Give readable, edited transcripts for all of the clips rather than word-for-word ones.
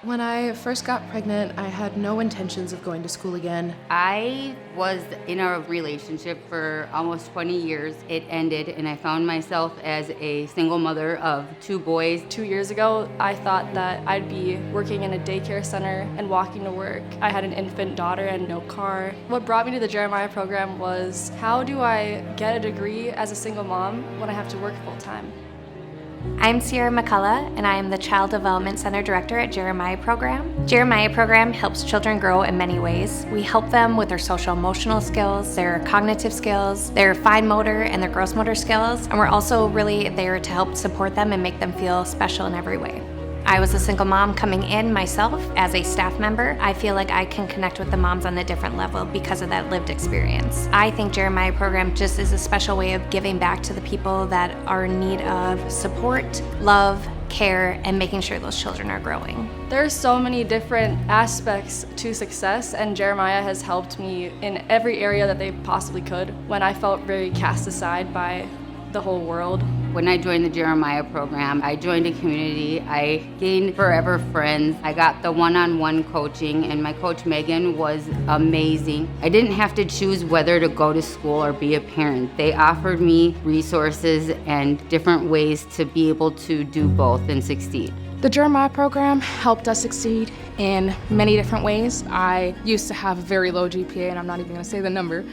When I first got pregnant, I had no intentions of going to school again. I was in a relationship for almost 20 years. It ended, and I found myself as a single mother of 2 boys. 2 years ago, I thought that I'd be working in a daycare center and walking to work. I had an infant daughter and no car. What brought me to the Jeremiah program was, how do I get a degree as a single mom when I have to work full time? I'm Sierra McCullough, and I am the Child Development Center Director at Jeremiah Program. Jeremiah Program helps children grow in many ways. We help them with their social-emotional skills, their cognitive skills, their fine motor and their gross motor skills, and we're also really there to help support them and make them feel special in every way. I was a single mom coming in myself as a staff member. I feel like I can connect with the moms on a different level because of that lived experience. I think Jeremiah Program just is a special way of giving back to the people that are in need of support, love, care, and making sure those children are growing. There's so many different aspects to success, and Jeremiah has helped me in every area that they possibly could when I felt very cast aside by the whole world. When I joined the Jeremiah program, I joined a community. I gained forever friends. I got the one-on-one coaching, and my coach Megan was amazing. I didn't have to choose whether to go to school or be a parent. They offered me resources and different ways to be able to do both and succeed. The Jeremiah program helped us succeed in many different ways. I used to have a very low GPA, and I'm not even going to say the number,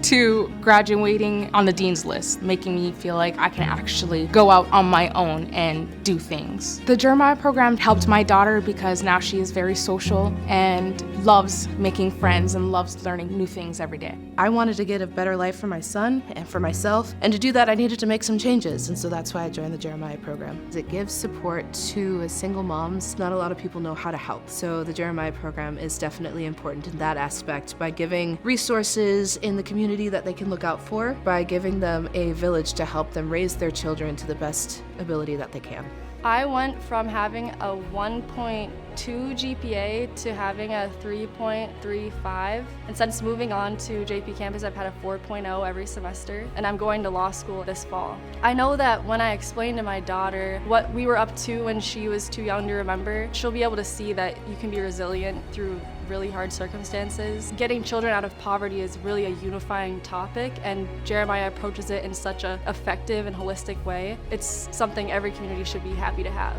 to graduating on the dean's list, making me feel like I can actually go out on my own and do things. The Jeremiah program helped my daughter because now she is very social and loves making friends and loves learning new things every day. I wanted to get a better life for my son and for myself, and to do that I needed to make some changes, and so that's why I joined the Jeremiah program. It gives support to single moms. Not a lot of people know how to help, so the Jeremiah program is definitely important in that aspect by giving resources in the community that they can look out for, by giving them a village to help them raise their children to the best ability that they can. I went from having a 1.2 GPA to having a 3.35. And since moving on to JP campus, I've had a 4.0 every semester, and I'm going to law school this fall. I know that when I explain to my daughter what we were up to when she was too young to remember, she'll be able to see that you can be resilient through really hard circumstances. Getting children out of poverty is really a unifying topic, and Jeremiah approaches it in such an effective and holistic way. It's something every community should be happy to have.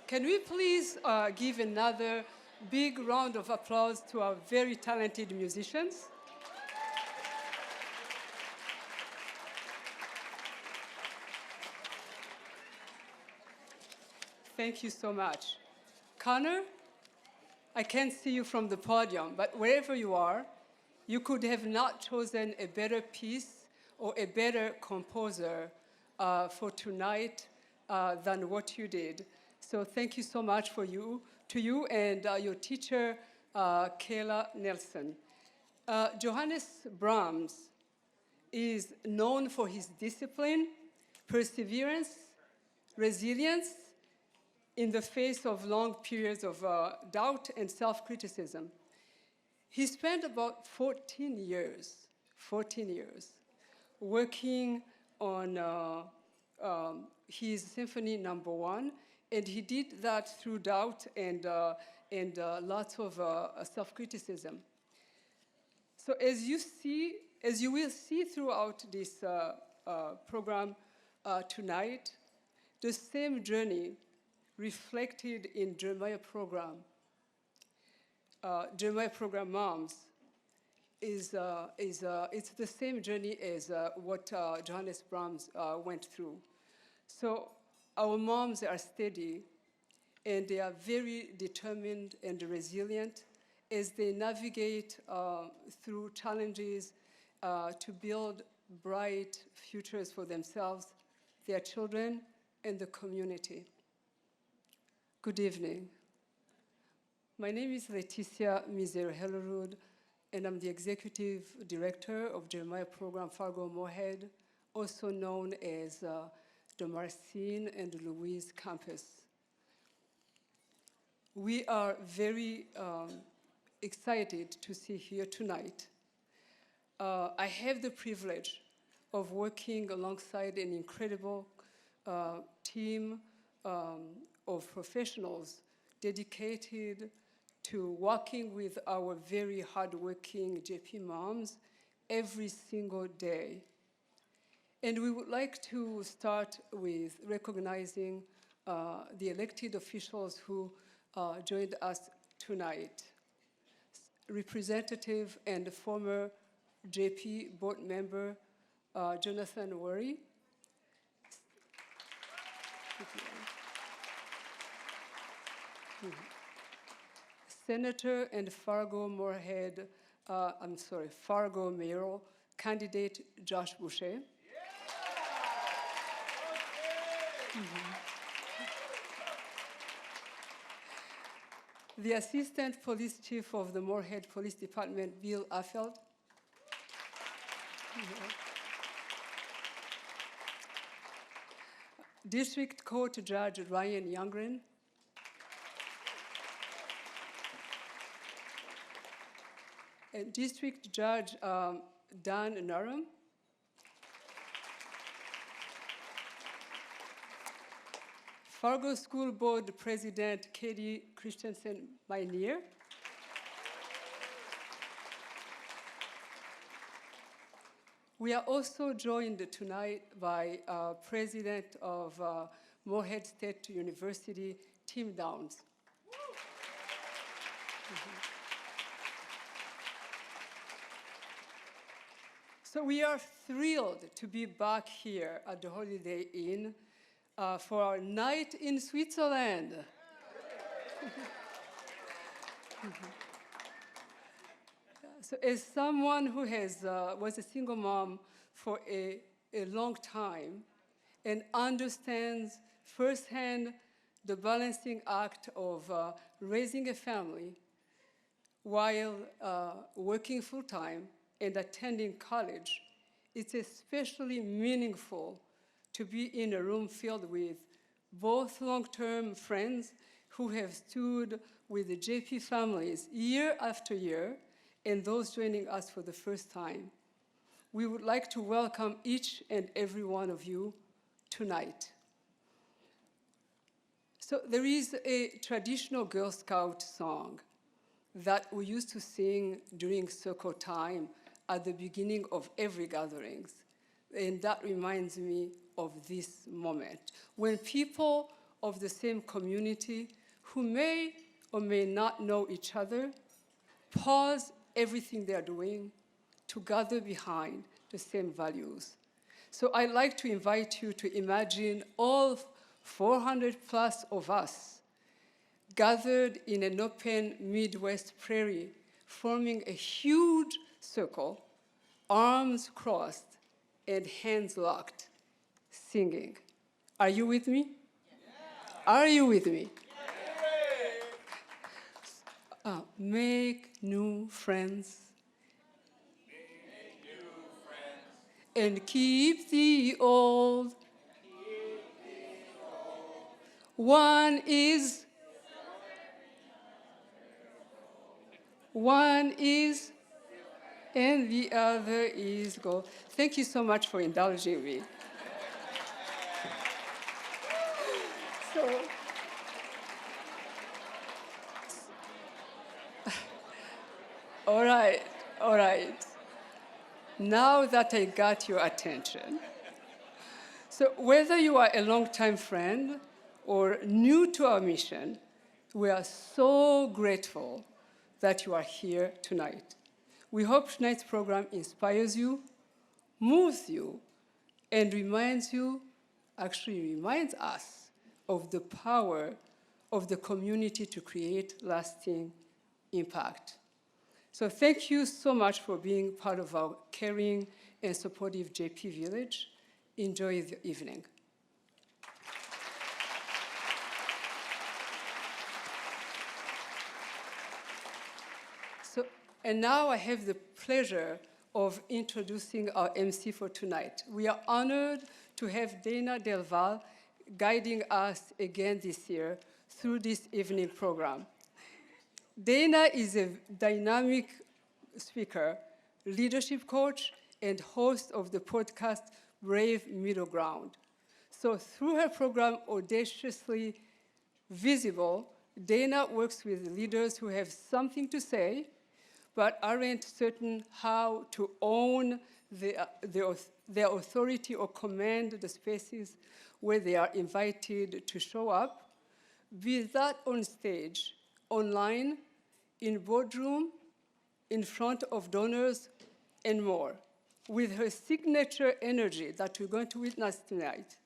Can we please give another big round of applause to our very talented musicians? Thank you so much. Connor, I can't see you from the podium, but wherever you are, you could have not chosen a better piece or a better composer for tonight than what you did. So thank you so much to you and your teacher, Kayla Nelson. Johannes Brahms is known for his discipline, perseverance, resilience in the face of long periods of doubt and self-criticism. He spent about 14 years working on his Symphony No. 1, and he did that through doubt and lots of self-criticism. So as you will see throughout this program tonight, the same journey reflected in Jeremiah Program. Jeremiah Program moms it's the same journey as what Johannes Brahms went through. So our moms are steady, and they are very determined and resilient as they navigate through challenges to build bright futures for themselves, their children, and the community. Good evening. My name is Leticia Mizero-Hellerud, and I'm the Executive Director of Jeremiah Program Fargo-Moorhead, also known as the Marcine and Louise campus. We are very excited to see here tonight. I have the privilege of working alongside an incredible team of professionals dedicated to working with our very hardworking JP moms every single day. And we would like to start with recognizing the elected officials who joined us tonight. Representative and former JP board member Jonathan Worry. Senator and Fargo-Moorhead, Fargo mayoral candidate Josh Boucher. The Assistant Police Chief of the Moorhead Police Department, Bill Affeld. District Court Judge Ryan Youngren. And District Judge Dan Narum. Fargo School Board President Katie Christensen Mynier. We are also joined tonight by President of Moorhead State University, Tim Downs. So we are thrilled to be back here at the Holiday Inn for our night in Switzerland. So as someone who was a single mom for a long time and understands firsthand the balancing act of raising a family while working full-time and attending college, it's especially meaningful to be in a room filled with both long-term friends who have stood with the JP families year after year and those joining us for the first time. We would like to welcome each and every one of you tonight. So there is a traditional Girl Scout song that we used to sing during circle time at the beginning of every gathering. And that reminds me of this moment, when people of the same community who may or may not know each other pause everything they're doing to gather behind the same values. So I'd like to invite you to imagine all 400 plus of us gathered in an open Midwest prairie, forming a huge circle, arms crossed and hands locked, singing. Are you with me? Yeah. Are you with me? Yeah. Make new friends. Make new friends. And keep the old. One is and the other is gold. Thank you so much for indulging me. All right. Now that I got your attention, so whether you are a longtime friend or new to our mission, we are so grateful that you are here tonight. We hope tonight's program inspires you, moves you, and reminds us of the power of the community to create lasting impact. So thank you so much for being part of our caring and supportive JP Village. Enjoy the evening. And now I have the pleasure of introducing our MC for tonight. We are honored to have Dana Del Val guiding us again this year through this evening program. Dana is a dynamic speaker, leadership coach, and host of the podcast Brave Middle Ground. So through her program, Audaciously Visible, Dana works with leaders who have something to say, but aren't certain how to own their authority or command the spaces where they are invited to show up, be that on stage, online, in boardroom, in front of donors, and more. With her signature energy that we're going to witness tonight,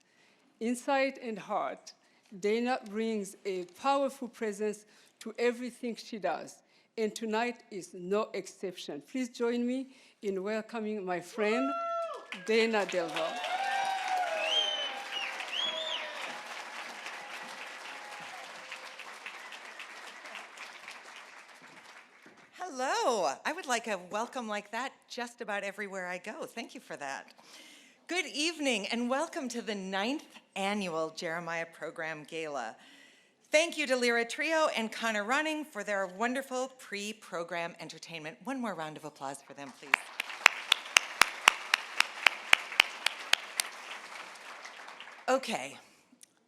insight and heart, Dana brings a powerful presence to everything she does, and tonight is no exception. Please join me in welcoming my friend, Dana Del Val. Hello. I would like a welcome like that just about everywhere I go. Thank you for that. Good evening and welcome to the 9th annual Jeremiah Program Gala. Thank you to Lyra Trio and Connor Running for their wonderful pre-program entertainment. One more round of applause for them, please. Okay.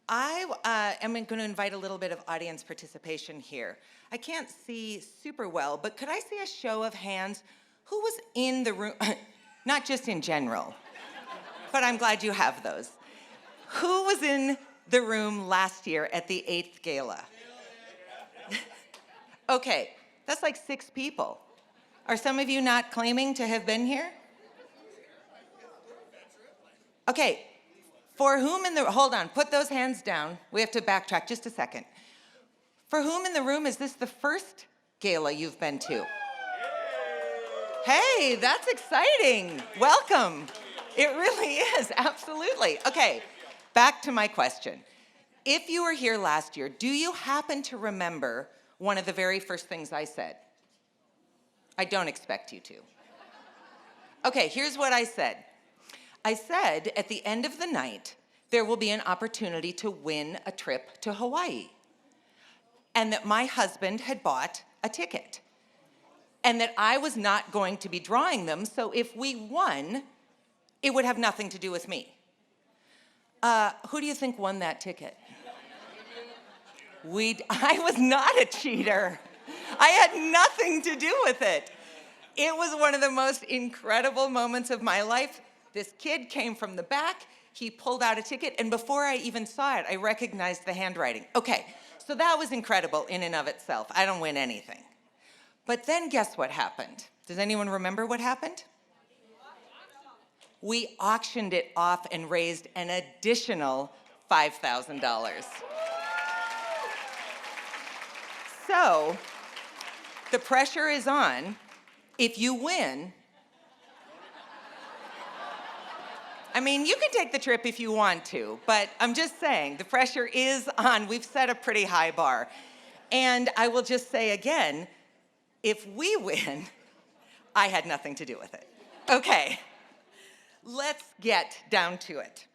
I am going to invite a little bit of audience participation here. I can't see super well, but could I see a show of hands? Who was in the room? Not just in general, but I'm glad you have those. Who was in the room last year at the 8th gala? Okay, that's like 6 people. Are some of you not claiming to have been here? Okay. For whom in the, hold on, put those hands down. We have to backtrack just a second. For whom in the room is this the first gala you've been to? Hey, that's exciting. Welcome. It really is, absolutely. Okay, back to my question. If you were here last year, do you happen to remember one of the very first things I said? I don't expect you to. Okay, here's what I said. I said at the end of the night, there will be an opportunity to win a trip to Hawaii. And that my husband had bought a ticket. And that I was not going to be drawing them, so if we won, it would have nothing to do with me. Who do you think won that ticket? I was not a cheater. I had nothing to do with it. It was one of the most incredible moments of my life. This kid came from the back, he pulled out a ticket, and before I even saw it, I recognized the handwriting. Okay, so that was incredible in and of itself. I don't win anything. But then guess what happened? Does anyone remember what happened? We auctioned it off and raised an additional $5,000. So, the pressure is on. If you win, I mean, you can take the trip if you want to, but I'm just saying, the pressure is on. We've set a pretty high bar. And I will just say again, if we win, I had nothing to do with it. Okay, let's get down to it.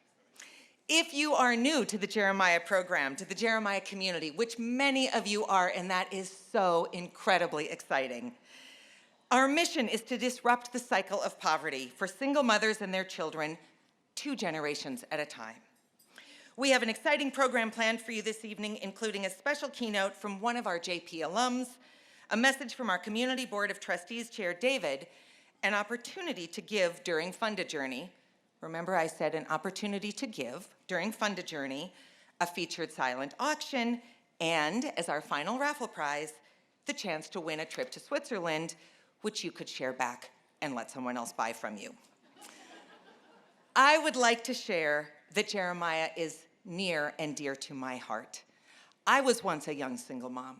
If you are new to the Jeremiah program, to the Jeremiah community, which many of you are, and that is so incredibly exciting, our mission is to disrupt the cycle of poverty for single mothers and their children 2 generations at a time. We have an exciting program planned for you this evening, including a special keynote from one of our JP alums, a message from our Community Board of Trustees Chair David, an opportunity to give during Fund a Journey. Remember I said an opportunity to give during Fund a Journey, a featured silent auction, and as our final raffle prize, the chance to win a trip to Switzerland, which you could share back and let someone else buy from you. I would like to share that Jeremiah is near and dear to my heart. I was once a young single mom.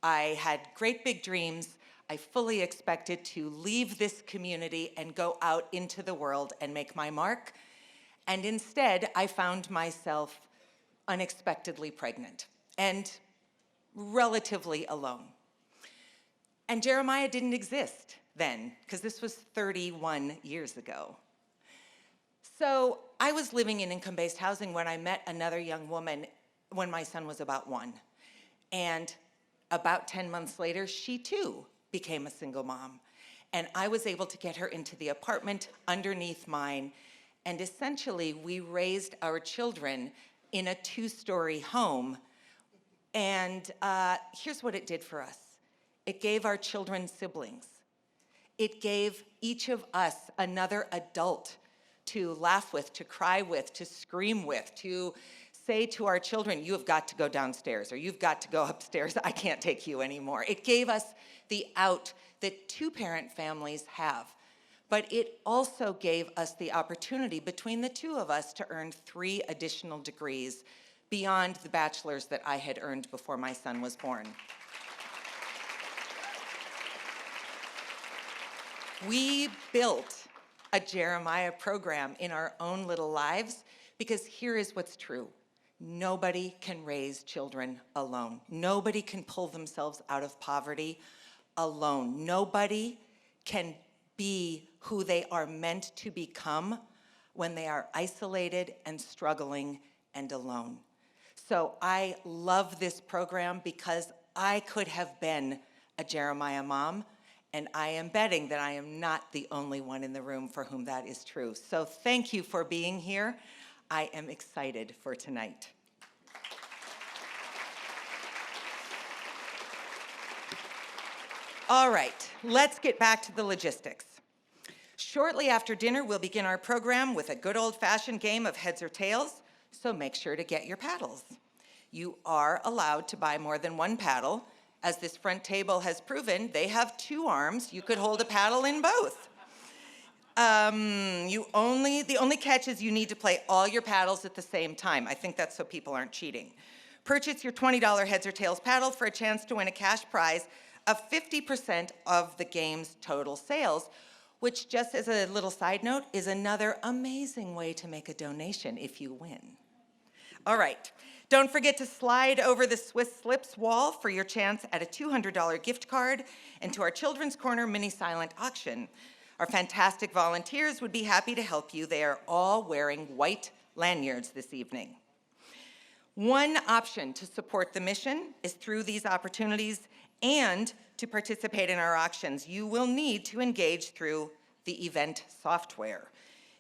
I had great big dreams. I fully expected to leave this community and go out into the world and make my mark. And instead, I found myself unexpectedly pregnant and relatively alone. And Jeremiah didn't exist then, because this was 31 years ago. So I was living in income-based housing when I met another young woman when my son was about 1. And about 10 months later, she too became a single mom. And I was able to get her into the apartment underneath mine. And essentially, we raised our children in a 2-story home. And here's what it did for us. It gave our children siblings. It gave each of us another adult to laugh with, to cry with, to scream with, to say to our children, you have got to go downstairs, or you've got to go upstairs, I can't take you anymore. It gave us the out that 2-parent families have. But it also gave us the opportunity between the 2 of us to earn 3 additional degrees beyond the bachelors that I had earned before my son was born. We built a Jeremiah program in our own little lives because here is what's true. Nobody can raise children alone. Nobody can pull themselves out of poverty alone. Nobody can be who they are meant to become when they are isolated and struggling and alone. So I love this program because I could have been a Jeremiah mom, and I am betting that I am not the only one in the room for whom that is true. So thank you for being here. I am excited for tonight. All right, let's get back to the logistics. Shortly after dinner, we'll begin our program with a good old-fashioned game of heads or tails, so make sure to get your paddles. You are allowed to buy more than 1 paddle. As this front table has proven, they have 2 arms. You could hold a paddle in both. The only catch is you need to play all your paddles at the same time. I think that's so people aren't cheating. Purchase your $20 heads or tails paddle for a chance to win a cash prize of 50% of the game's total sales, which, just as a little side note, is another amazing way to make a donation if you win. All right. Don't forget to slide over the Swiss Slips wall for your chance at a $200 gift card and to our Children's Corner mini silent auction. Our fantastic volunteers would be happy to help you. They are all wearing white lanyards this evening. One option to support the mission is through these opportunities, and to participate in our auctions, you will need to engage through the event software.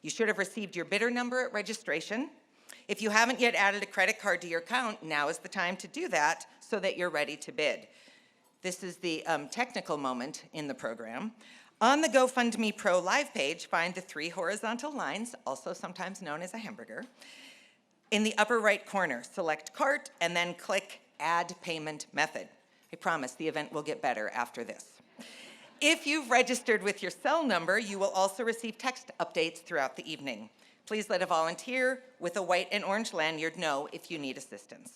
You should have received your bidder number at registration. If you haven't yet added a credit card to your account, now is the time to do that so that you're ready to bid. This is the technical moment in the program. On the GoFundMe Pro live page, find the 3 horizontal lines, also sometimes known as a hamburger. In the upper right corner, select Cart and then click Add Payment Method. I promise the event will get better after this. If you've registered with your cell number, you will also receive text updates throughout the evening. Please let a volunteer with a white and orange lanyard know if you need assistance.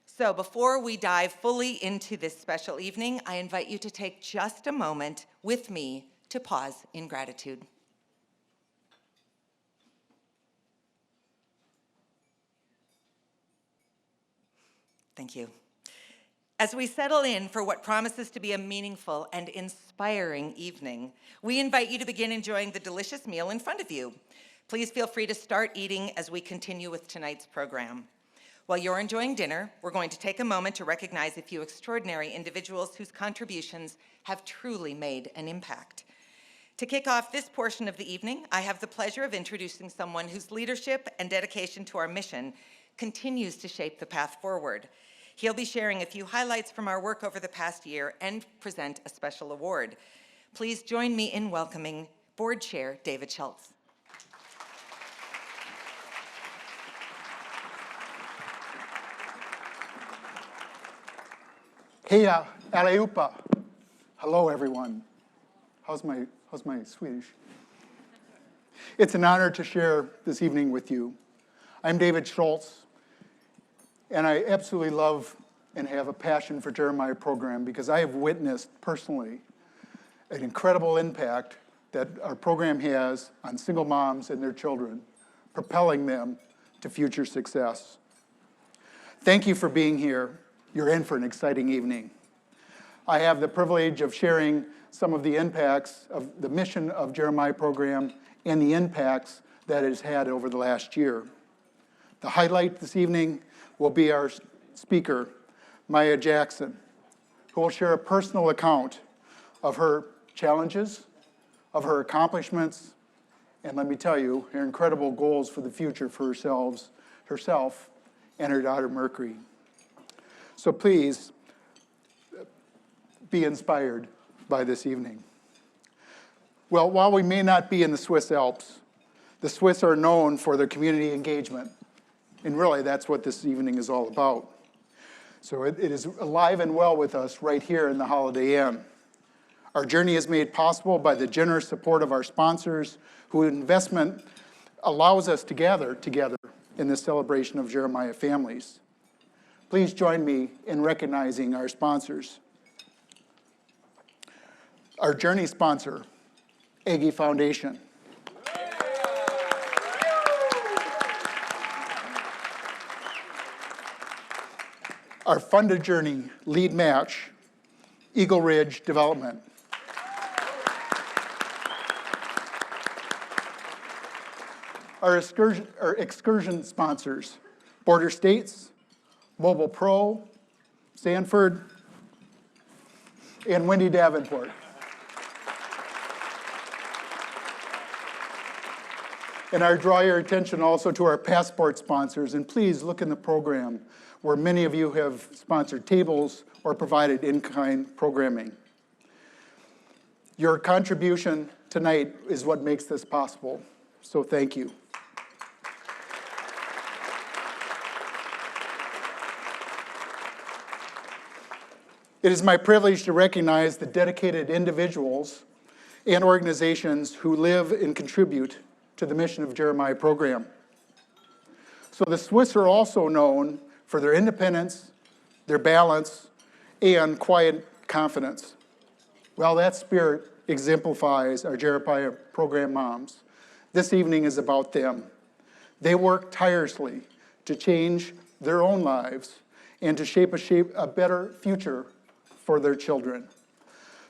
So before we dive fully into this special evening, I invite you to take just a moment with me to pause in gratitude. Thank you. As we settle in for what promises to be a meaningful and inspiring evening, we invite you to begin enjoying the delicious meal in front of you. Please feel free to start eating as we continue with tonight's program. While you're enjoying dinner, we're going to take a moment to recognize a few extraordinary individuals whose contributions have truly made an impact. To kick off this portion of the evening, I have the pleasure of introducing someone whose leadership and dedication to our mission continues to shape the path forward. He'll be sharing a few highlights from our work over the past year and present a special award. Please join me in welcoming Board Chair David Schultz. Hey, aleupa. Hello, everyone. How's my Swedish? It's an honor to share this evening with you. I'm David Schultz, and I absolutely love and have a passion for Jeremiah Program because I have witnessed personally an incredible impact that our program has on single moms and their children, propelling them to future success. Thank you for being here. You're in for an exciting evening. I have the privilege of sharing some of the impacts of the mission of Jeremiah Program and the impacts that it has had over the last year. The highlight this evening will be our speaker, Maia Jackson, who will share a personal account of her challenges, of her accomplishments, and let me tell you, her incredible goals for the future for herself and her daughter Mercury. So please be inspired by this evening. Well, while we may not be in the Swiss Alps, the Swiss are known for their community engagement. And really, that's what this evening is all about. So it is alive and well with us right here in the Holiday Inn. Our journey is made possible by the generous support of our sponsors, whose investment allows us to gather together in this celebration of Jeremiah families. Please join me in recognizing our sponsors. Our journey sponsor, Aggie Foundation. Our funded journey lead match, Eagle Ridge Development. Our excursion sponsors, Border States, Mobile Pro, Sanford, and Wendy Davenport. And I draw your attention also to our passport sponsors, and please look in the program where many of you have sponsored tables or provided in-kind programming. Your contribution tonight is what makes this possible, so thank you. It is my privilege to recognize the dedicated individuals and organizations who live and contribute to the mission of Jeremiah Program. So the Swiss are also known for their independence, their balance, and quiet confidence. Well, that spirit exemplifies our Jeremiah Program moms. This evening is about them. They work tirelessly to change their own lives and to shape a better future for their children.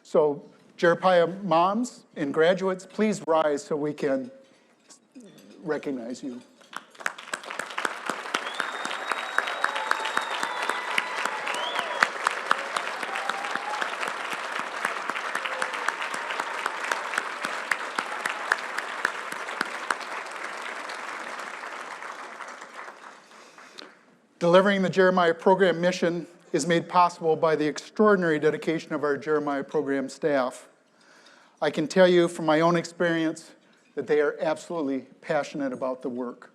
So, Jeremiah moms and graduates, please rise so we can recognize you. Delivering the Jeremiah Program mission is made possible by the extraordinary dedication of our Jeremiah Program staff. I can tell you from my own experience that they are absolutely passionate about the work,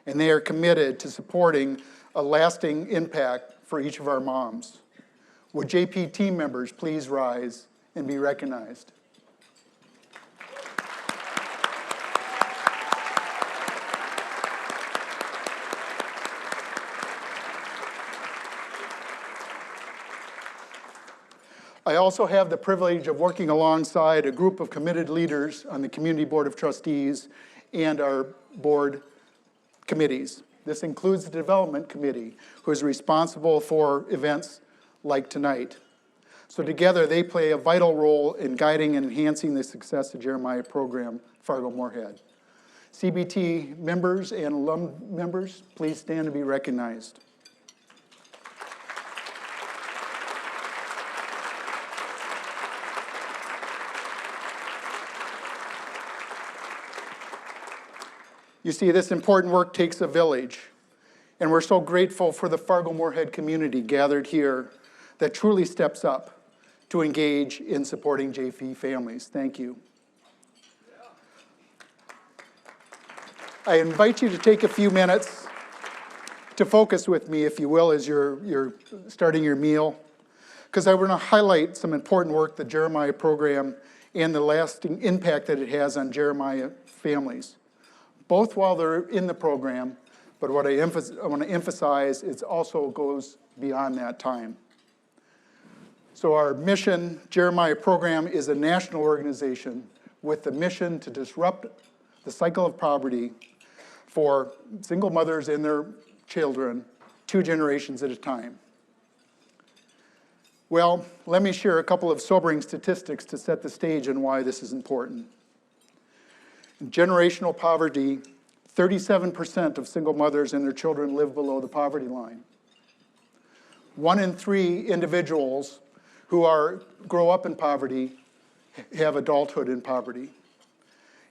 and they are committed to supporting a lasting impact for each of our moms. Would JP team members please rise and be recognized? I also have the privilege of working alongside a group of committed leaders on the Community Board of Trustees and our board committees. This includes the Development Committee, who is responsible for events like tonight. So together, they play a vital role in guiding and enhancing the success of Jeremiah Program Fargo-Moorhead. CBT members and alum members, please stand to be recognized. You see, this important work takes a village, and we're so grateful for the Fargo-Moorhead community gathered here that truly steps up to engage in supporting JP families. Thank you. I invite you to take a few minutes to focus with me, if you will, as you're starting your meal, because I want to highlight some important work the Jeremiah Program and the lasting impact that it has on Jeremiah families, both while they're in the program, but what I want to emphasize is also goes beyond that time. So our mission, Jeremiah Program, is a national organization with the mission to disrupt the cycle of poverty for single mothers and their children 2 generations at a time. Well, let me share a couple of sobering statistics to set the stage on why this is important. In generational poverty, 37% of single mothers and their children live below the poverty line. 1 in 3 individuals who grow up in poverty have adulthood in poverty.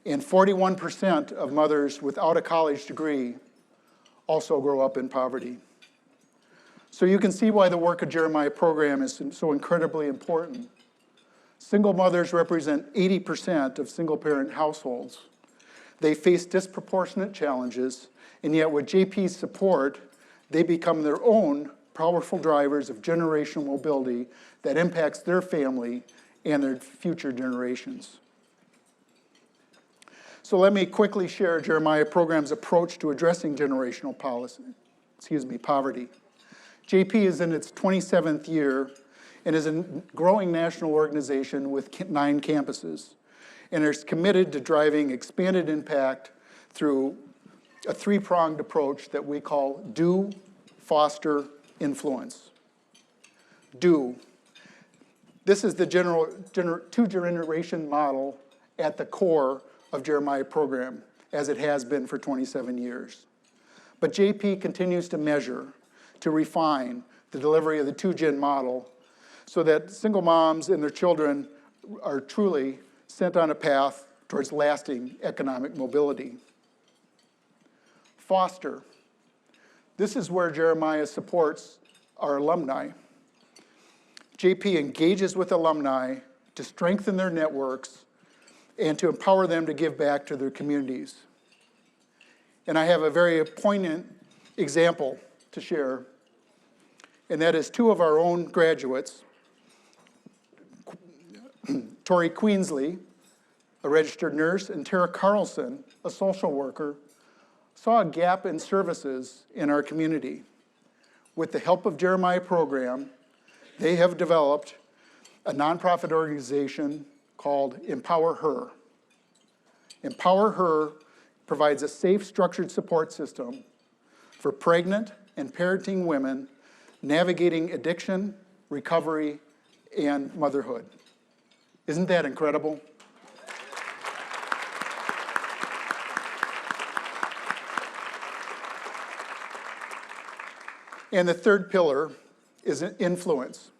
And 41% of mothers without a college degree also grow up in poverty. So you can see why the work of Jeremiah Program is so incredibly important. Single mothers represent 80% of single-parent households. They face disproportionate challenges, and yet with JP's support, they become their own powerful drivers of generational mobility that impacts their family and their future generations. So let me quickly share Jeremiah Program's approach to addressing generational poverty. JP is in its 27th year and is a growing national organization with 9 campuses, and is committed to driving expanded impact through a 3-pronged approach that we call do, foster, influence. Do. This is the two-generation model at the core of Jeremiah Program, as it has been for 27 years. But JP continues to measure, to refine the delivery of the 2-gen model so that single moms and their children are truly sent on a path towards lasting economic mobility. Foster. This is where Jeremiah supports our alumni. JP engages with alumni to strengthen their networks and to empower them to give back to their communities. And I have a very poignant example to share, and that is 2 of our own graduates, Tori Queensley, a registered nurse, and Tara Carlson, a social worker, saw a gap in services in our community. With the help of Jeremiah Program, they have developed a nonprofit organization called Empower Her. Empower Her provides a safe, structured support system for pregnant and parenting women navigating addiction, recovery, and motherhood. Isn't that incredible? And the third pillar is influence.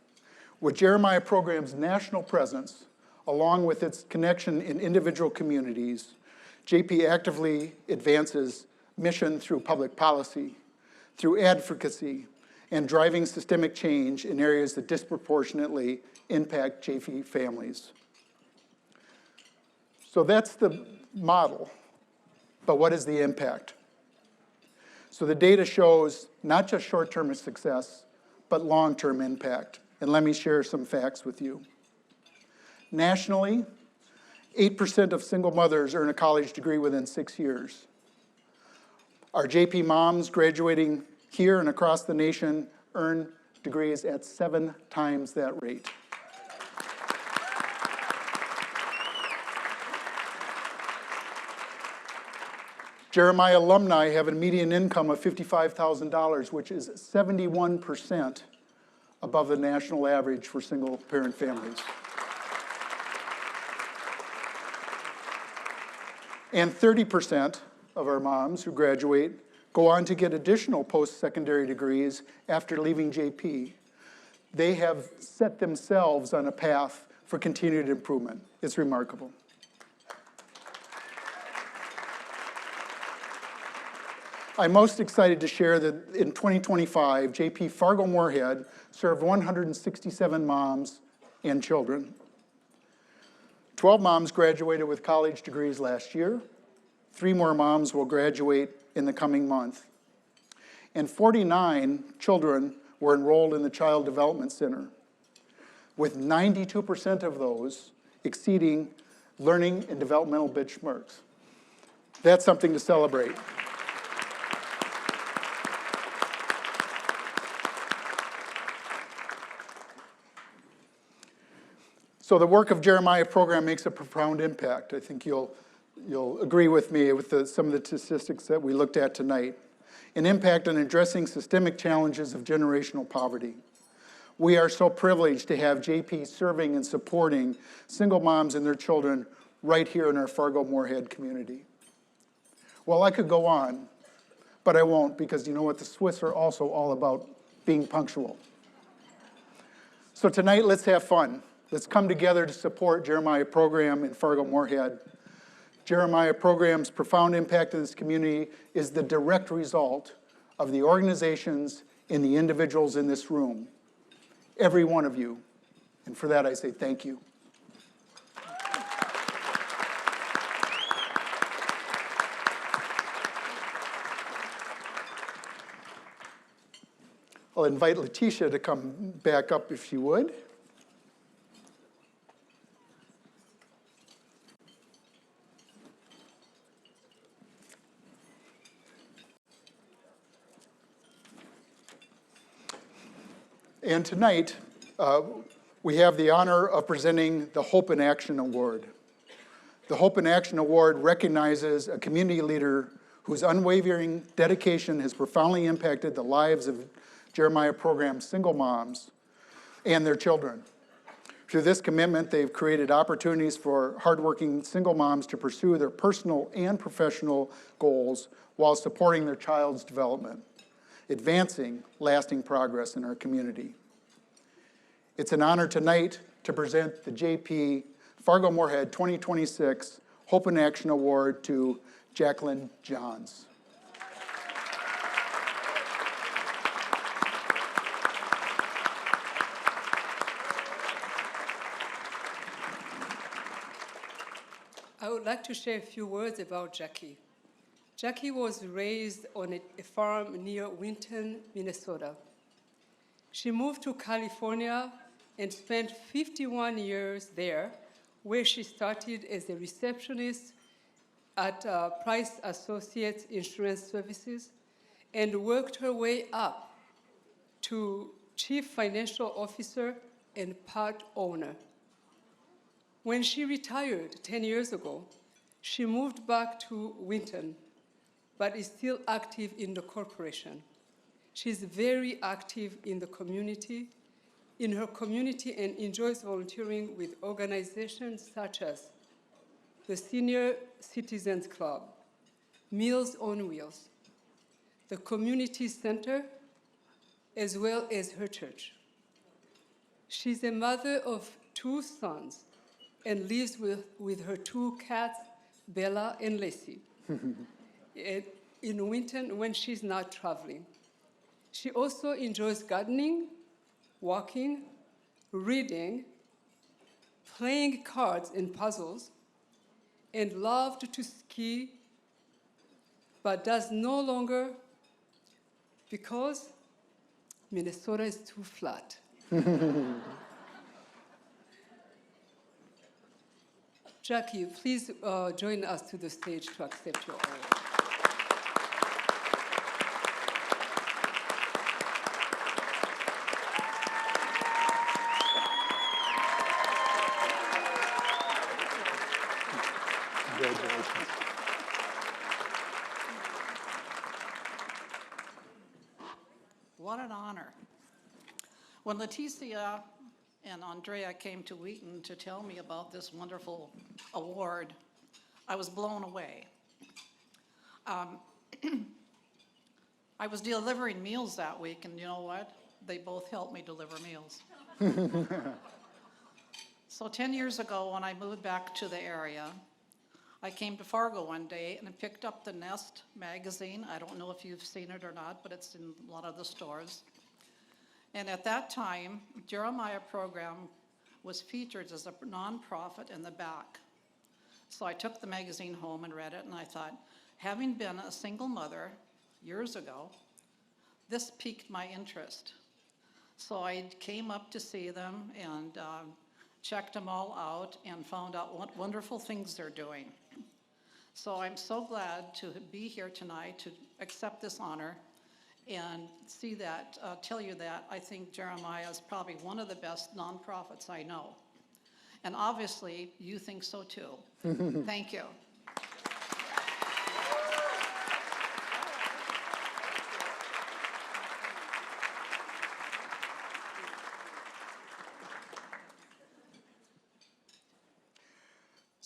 With Jeremiah Program's national presence, along with its connection in individual communities, JP actively advances mission through public policy, through advocacy, and driving systemic change in areas that disproportionately impact JP families. So that's the model, but what is the impact? So the data shows not just short-term success, but long-term impact. And let me share some facts with you. Nationally, 8% of single mothers earn a college degree within 6 years. Our JP moms graduating here and across the nation earn degrees at 7 times that rate. Jeremiah alumni have a median income of $55,000, which is 71% above the national average for single-parent families. And 30% of our moms who graduate go on to get additional post-secondary degrees after leaving JP. They have set themselves on a path for continued improvement. It's remarkable. I'm most excited to share that in 2025, JP Fargo-Moorhead served 167 moms and children. 12 moms graduated with college degrees last year. 3 more moms will graduate in the coming month. And 49 children were enrolled in the Child Development Center, with 92% of those exceeding learning and developmental benchmarks. That's something to celebrate. So the work of Jeremiah Program makes a profound impact. I think you'll agree with me with some of the statistics that we looked at tonight. An impact on addressing systemic challenges of generational poverty. We are so privileged to have JP serving and supporting single moms and their children right here in our Fargo-Moorhead community. Well, I could go on, but I won't, because you know what? The Swiss are also all about being punctual. So tonight, let's have fun. Let's come together to support Jeremiah Program in Fargo-Moorhead. Jeremiah Program's profound impact in this community is the direct result of the organizations and the individuals in this room, every one of you. And for that, I say thank you. I'll invite Letitia to come back up if she would. And tonight, we have the honor of presenting the Hope in Action Award. The Hope in Action Award recognizes a community leader whose unwavering dedication has profoundly impacted the lives of Jeremiah Program single moms and their children. Through this commitment, they've created opportunities for hardworking single moms to pursue their personal and professional goals while supporting their child's development, advancing lasting progress in our community. It's an honor tonight to present the JP Fargo-Moorhead 2026 Hope in Action Award to Jacqueline Johns. I would like to share a few words about Jackie. Jackie was raised on a farm near Winton, Minnesota. She moved to California and spent 51 years there, where she started as a receptionist at Price Associates Insurance Services and worked her way up to chief financial officer and part owner. When she retired 10 years ago, she moved back to Winton, but is still active in the corporation. She's very active in the community, in her community, and enjoys volunteering with organizations such as the Senior Citizens Club, Meals on Wheels, the Community Center, as well as her church. She's a mother of 2 sons and lives with her 2 cats, Bella and Lacey, in Winton when she's not traveling. She also enjoys gardening, walking, reading, playing cards and puzzles, and loved to ski, but does no longer because Minnesota is too flat. Jackie, please join us to the stage to accept your award. Congratulations. What an honor. When Leticia and Andrea came to Wheaton to tell me about this wonderful award, I was blown away. I was delivering meals that week, and you know what? They both helped me deliver meals. So 10 years ago, when I moved back to the area, I came to Fargo one day and I picked up the Nest magazine. I don't know if you've seen it or not, but it's in a lot of the stores. And at that time, Jeremiah Program was featured as a nonprofit in the back. So I took the magazine home and read it, and I thought, having been a single mother years ago, this piqued my interest. So I came up to see them and checked them all out and found out what wonderful things they're doing. So I'm so glad to be here tonight to accept this honor and see that, tell you that I think Jeremiah is probably one of the best nonprofits I know. And obviously, you think so too. Thank you.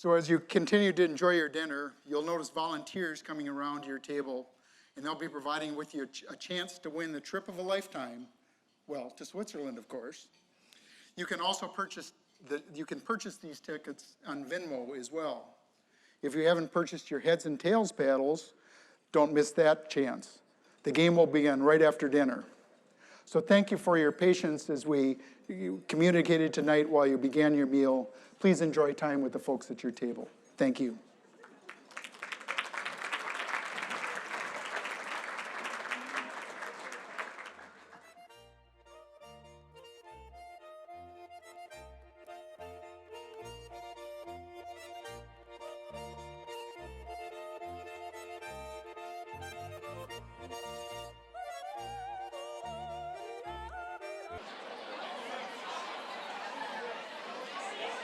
So as you continue to enjoy your dinner, you'll notice volunteers coming around your table, and they'll be providing with you a chance to win the trip of a lifetime, well, to Switzerland, of course. You can also purchase these tickets on Venmo as well. If you haven't purchased your heads and tails paddles, don't miss that chance. The game will begin right after dinner. So thank you for your patience as you communicated tonight while you began your meal. Please enjoy time with the folks at your table. Thank you.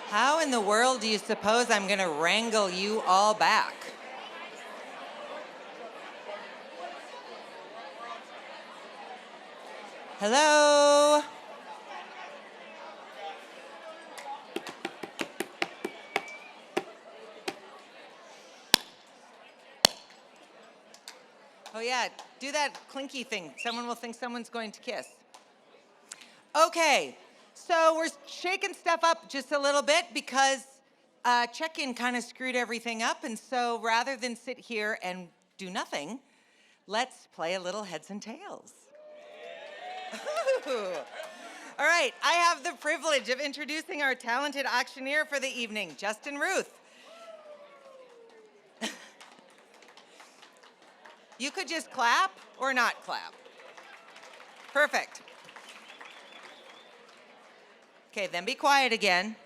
How in the world do you suppose I'm going to wrangle you all back? Hello? Oh yeah, do that clinky thing. Someone will think someone's going to kiss. Okay. So we're shaking stuff up just a little bit because check-in kind of screwed everything up. And so rather than sit here and do nothing, let's play a little heads and tails. All right, I have the privilege of introducing our talented auctioneer for the evening, Justin Ruth. You could just clap or not clap. Perfect. Okay, then be quiet again.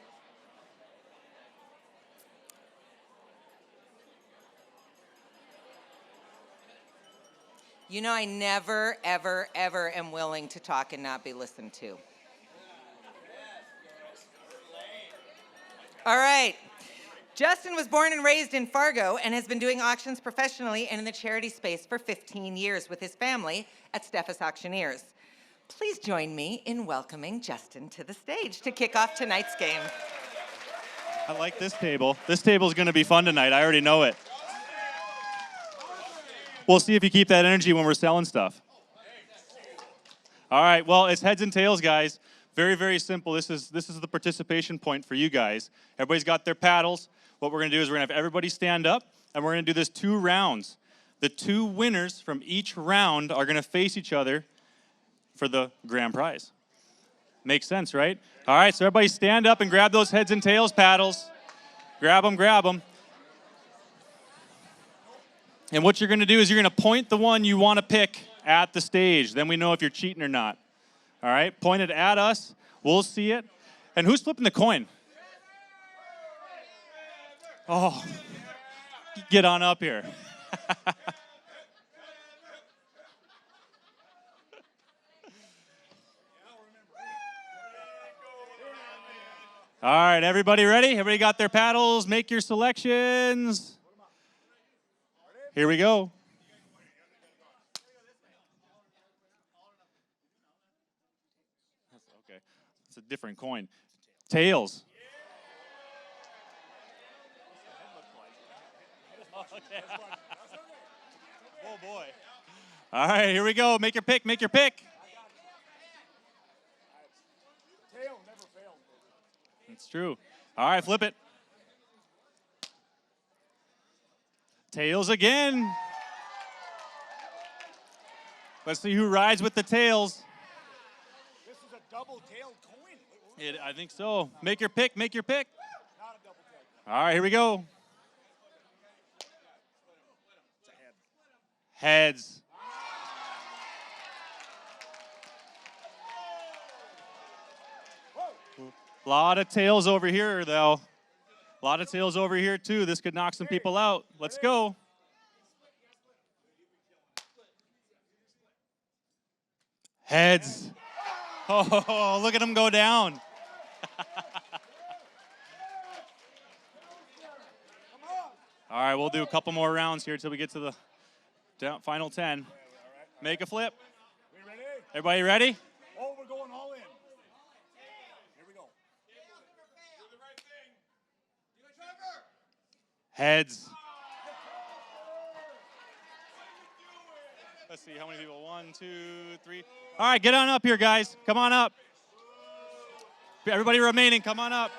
You know, I never, ever, ever am willing to talk and not be listened to. All right. Justin was born and raised in Fargo and has been doing auctions professionally and in the charity space for 15 years with his family at Steffes Auctioneers. Please join me in welcoming Justin to the stage to kick off tonight's game. I like this table. This table's going to be fun tonight. I already know it. We'll see if you keep that energy when we're selling stuff. All right, well, it's heads and tails, guys. Very, very simple. This is the participation point for you guys. Everybody's got their paddles. What we're going to do is we're going to have everybody stand up, and we're going to do this 2 rounds. The 2 winners from each round are going to face each other for the grand prize. Makes sense, right? All right, so everybody stand up and grab those heads and tails paddles. Grab them, grab them. And what you're going to do is you're going to point the one you want to pick at the stage. Then we know if you're cheating or not. All right, point it at us. We'll see it. And who's flipping the coin? Oh, get on up here. All right, everybody ready? Everybody got their paddles? Make your selections. Here we go. Okay, it's a different coin. Tails. Oh boy. All right, here we go. Make your pick, make your pick. It's true. All right, flip it. Tails again. Let's see who rides with the tails. This is a double-tailed coin. I think so. Make your pick, make your pick. Not a double-tailed. All right, here we go. It's a head. Heads. A lot of tails over here, though. A lot of tails over here, too. This could knock some people out. Let's go. Heads. Oh, look at them go down. All right, we'll do a couple more rounds here until we get to the final 10. Make a flip. Everybody ready? Oh, we're going all in. Here we go. Heads. Let's see how many people. 1, 2, 3. All right, get on up here, guys. Come on up. Everybody remaining, come on up.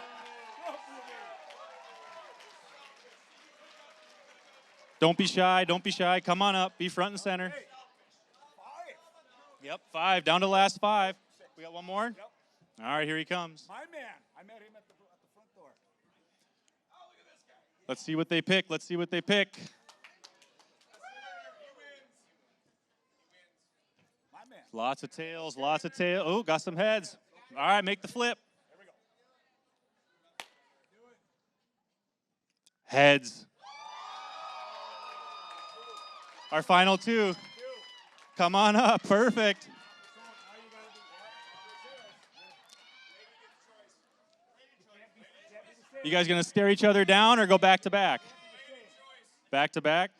Don't be shy. Don't be shy. Come on up. Be front and center. 5. Yep, 5. Down to the last 5. We got one more? Yep. All right, here he comes. My man. I met him at the front door. Let's see what they pick. Let's see what they pick. My man. Lots of tails, lots of tails. Oh, got some heads. All right, make the flip. There we go. Heads. Our final 2. Come on up. Perfect. You guys going to stare each other down or go back to back? Back to back?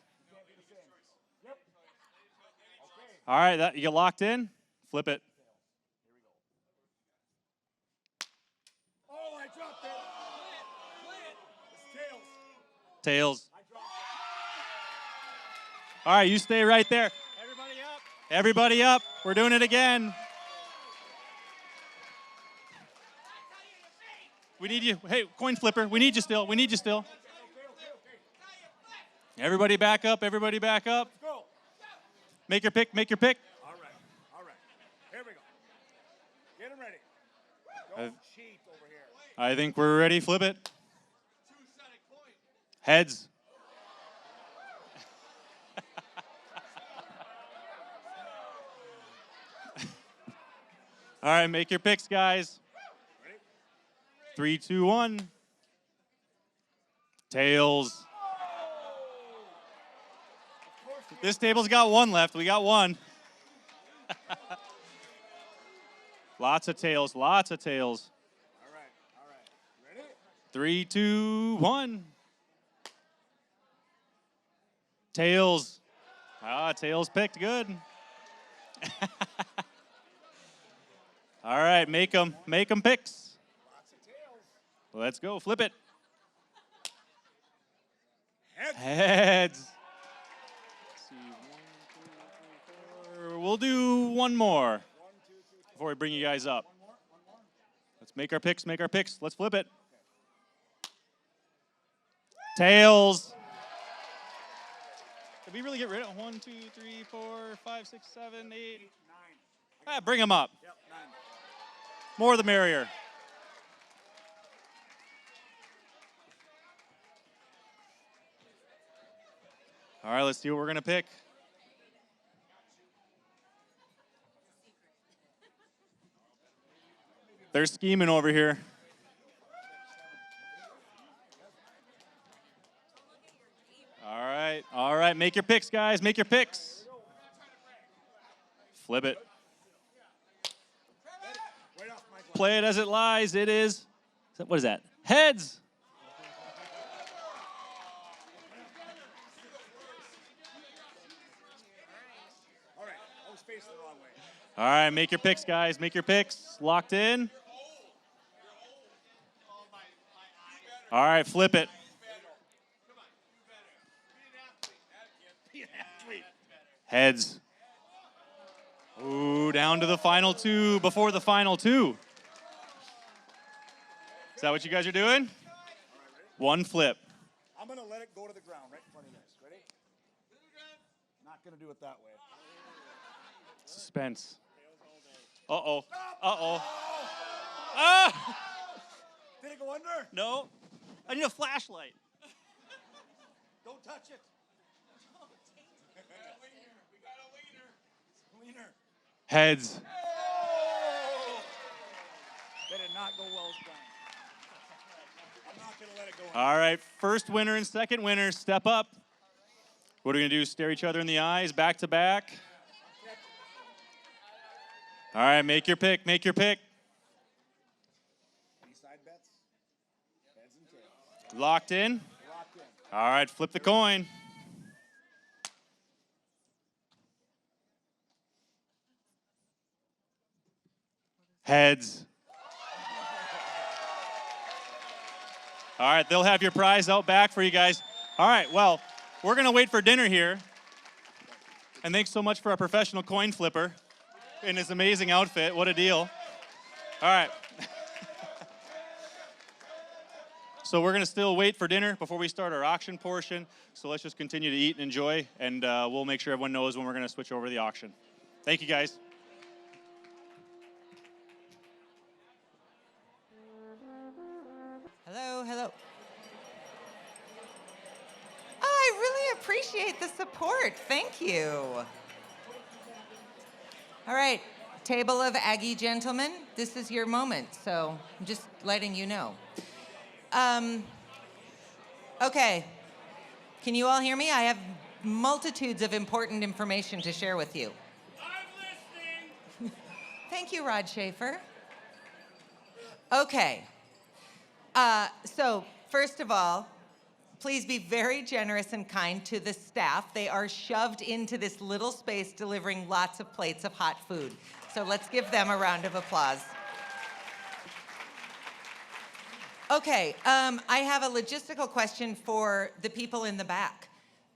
All right, you get locked in? Flip it. Oh, I dropped it. It's tails. Tails. All right, you stay right there. Everybody up. Everybody up. We're doing it again. We need you. Hey, coin flipper, we need you still. We need you still. Everybody back up. Everybody back up. Go. Make your pick. Make your pick. All right. All right. Here we go. Get him ready. Uh, Don't cheat over here. I think we're ready. Flip it. Heads. All right, make your picks, guys. 3, 2, 1. Tails. This table's got 1 left. We got 1. Lots of tails. Lots of tails. All right. All right. Ready? 3, 2, 1. Tails. Tails picked. Good. All right, make them picks. Let's go. Flip it. Heads. Let's see. 1, 2, 3, 4. We'll do one more before we bring you guys up. Let's make our picks. Make our picks. Let's flip it. Tails. Did we really get rid of 1, 2, 3, 4, 5, 6, 7, 8, 9? Bring them up. Yep, 9. More the merrier. All right, let's see what we're going to pick. They're scheming over here. All right, make your picks, guys. Make your picks. Flip it. Play it as it lies. It is, what is that? Heads. All right. I was facing the wrong way. All right, make your picks, guys. Make your picks. Locked in. All right, flip it. Heads. Ooh, down to the final 2 before the final 2. Is that what you guys are doing? One flip. I'm going to let it go to the ground right in front of you guys. Ready? Not going to do it that way. Suspense. Uh-oh. Uh-oh. Ah! Did it go under? No. I need a flashlight. Don't touch it. We got a leaner. Heads. That did not go well, Brian. I'm not going to let it go in. All right, first winner and second winner, step up. What are we going to do? Stare each other in the eyes, back to back. All right, make your pick. Make your pick. Any side bets? Heads and tails. Locked in? Locked in. All right, flip the coin. Heads. All right, they'll have your prize out back for you guys. All right, well, we're going to wait for dinner here. And thanks so much for our professional coin flipper in his amazing outfit. What a deal. All right. So we're going to still wait for dinner before we start our auction portion. So let's just continue to eat and enjoy, and we'll make sure everyone knows when we're going to switch over to the auction. Thank you, guys. Hello, hello. Oh, I really appreciate the support. Thank you. All right, table of Aggie gentlemen, this is your moment, so I'm just letting you know. Okay, can you all hear me? I have multitudes of important information to share with you. I'm listening. Thank you, Rod Schaefer. Okay, so first of all, please be very generous and kind to the staff. They are shoved into this little space delivering lots of plates of hot food. So let's give them a round of applause. Okay, I have a logistical question for the people in the back.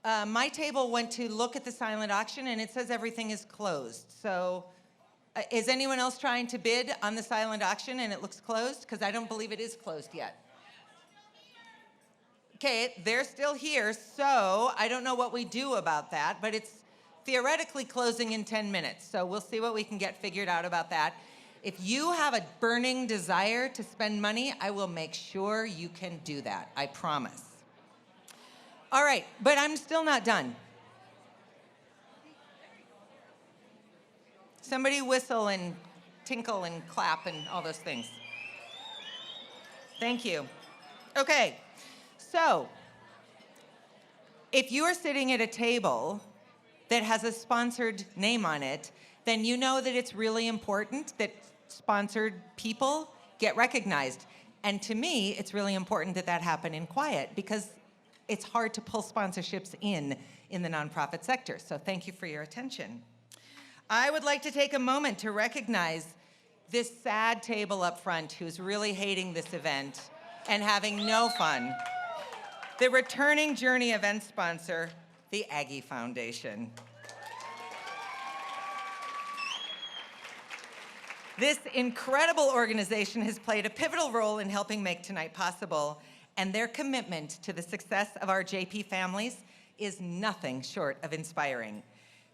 My table went to look at the silent auction and it says everything is closed. So is anyone else trying to bid on the silent auction and it looks closed? Because I don't believe it is closed yet. Okay, they're still here, so I don't know what we do about that, but it's theoretically closing in 10 minutes. So we'll see what we can get figured out about that. If you have a burning desire to spend money, I will make sure you can do that, I promise. All right, but I'm still not done. Somebody whistle and tinkle and clap and all those things. Thank you. Okay, so if you are sitting at a table that has a sponsored name on it, then you know that it's really important that sponsored people get recognized. And to me, it's really important that that happen in quiet because it's hard to pull sponsorships in the nonprofit sector. So thank you for your attention. I would like to take a moment to recognize this sad table up front who's really hating this event and having no fun. The returning Journey event sponsor, the Aggie Foundation. This incredible organization has played a pivotal role in helping make tonight possible, and their commitment to the success of our JP families is nothing short of inspiring.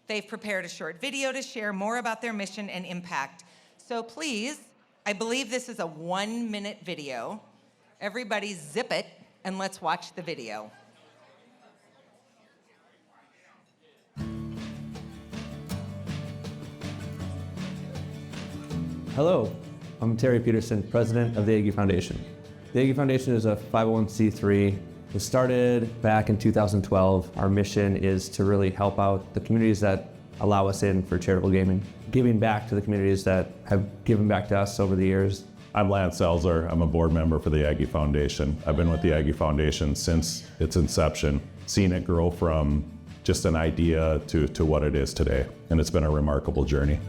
They've prepared a short video to share more about their mission and impact. So please, I believe this is a 1-minute video. Everybody zip it, and let's watch the video. Hello, I'm Terry Peterson, president of the Aggie Foundation. The Aggie Foundation is a 501c3. It started back in 2012. Our mission is to really help out the communities that allow us in for charitable gaming, giving back to the communities that have given back to us over the years. I'm Lance Selzer. I'm a board member for the Aggie Foundation. I've been with the Aggie Foundation since its inception, seeing it grow from just an idea to what it is today. And it's been a remarkable journey.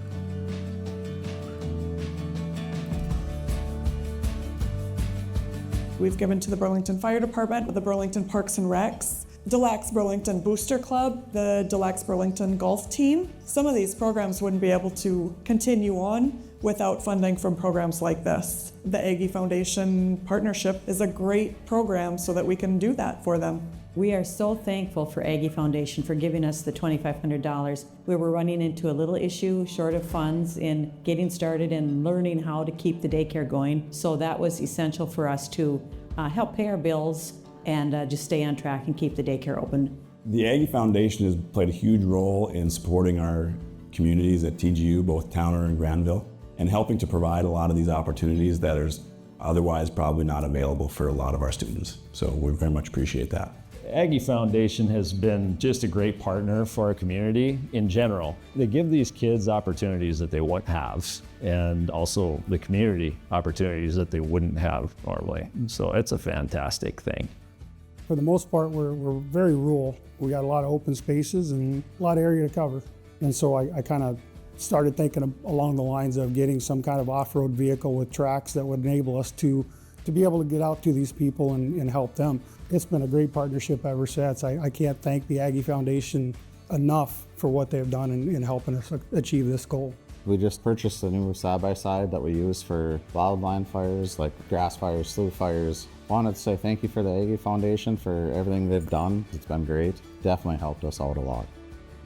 We've given to the Burlington Fire Department, the Burlington Parks and Recs, Des Lacs Burlington Booster Club, the Des Lacs Burlington Golf Team. Some of these programs wouldn't be able to continue on without funding from programs like this. The Aggie Foundation partnership is a great program so that we can do that for them. We are so thankful for Aggie Foundation for giving us the $2,500. We were running into a little issue short of funds in getting started and learning how to keep the daycare going. So that was essential for us to help pay our bills and just stay on track and keep the daycare open. The Aggie Foundation has played a huge role in supporting our communities at TGU, both Towner and Granville, and helping to provide a lot of these opportunities that are otherwise probably not available for a lot of our students. So we very much appreciate that. Aggie Foundation has been just a great partner for our community in general. They give these kids opportunities that they wouldn't have, and also the community opportunities that they wouldn't have normally. So it's a fantastic thing. For the most part, we're very rural. We got a lot of open spaces and a lot of area to cover. And so I kind of started thinking along the lines of getting some kind of off-road vehicle with tracks that would enable us to to be able to get out to these people and help them. It's been a great partnership ever since. I can't thank the Aggie Foundation enough for what they've done in helping us achieve this goal. We just purchased a new side-by-side that we use for wildland fires, like grass fires, slough fires. Wanted to say thank you for the Aggie Foundation for everything they've done. It's been great. Definitely helped us out a lot.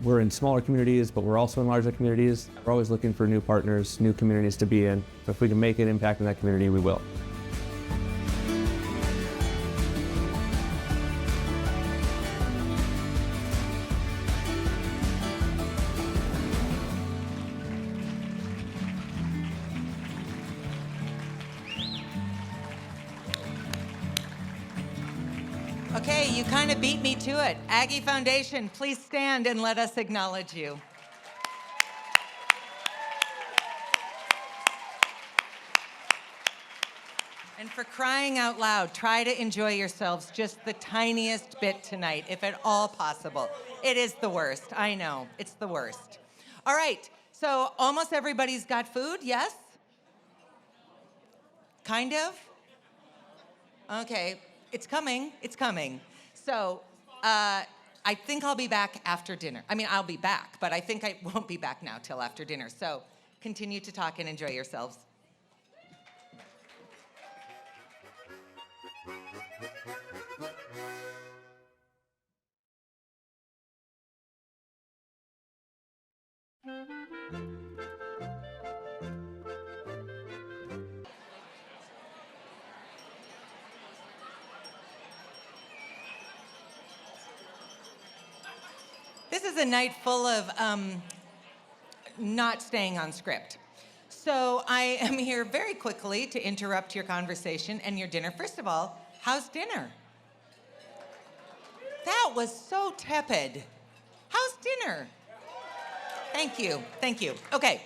We're in smaller communities, but we're also in larger communities. We're always looking for new partners, new communities to be in. So if we can make an impact in that community, we will. Okay, you kind of beat me to it. Aggie Foundation, please stand and let us acknowledge you. And for crying out loud, try to enjoy yourselves just the tiniest bit tonight, if at all possible. It is the worst, I know, it's the worst. All right, so almost everybody's got food, yes? Kind of? Okay. It's coming, it's coming. So I think I'll be back after dinner. I mean, I'll be back, but I think I won't be back now till after dinner. So continue to talk and enjoy yourselves. This is a night full of not staying on script. So I am here very quickly to interrupt your conversation and your dinner. First of all, how's dinner? That was so tepid. How's dinner? Thank you, thank you. Okay,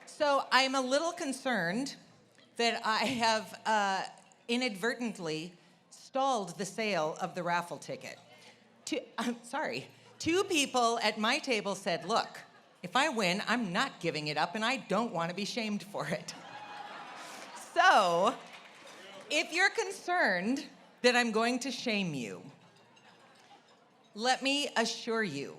so I'm a little concerned that I have inadvertently stalled the sale of the raffle ticket. Two people at my table said, look, if I win, I'm not giving it up and I don't want to be shamed for it. So, if you're concerned that I'm going to shame you, let me assure you,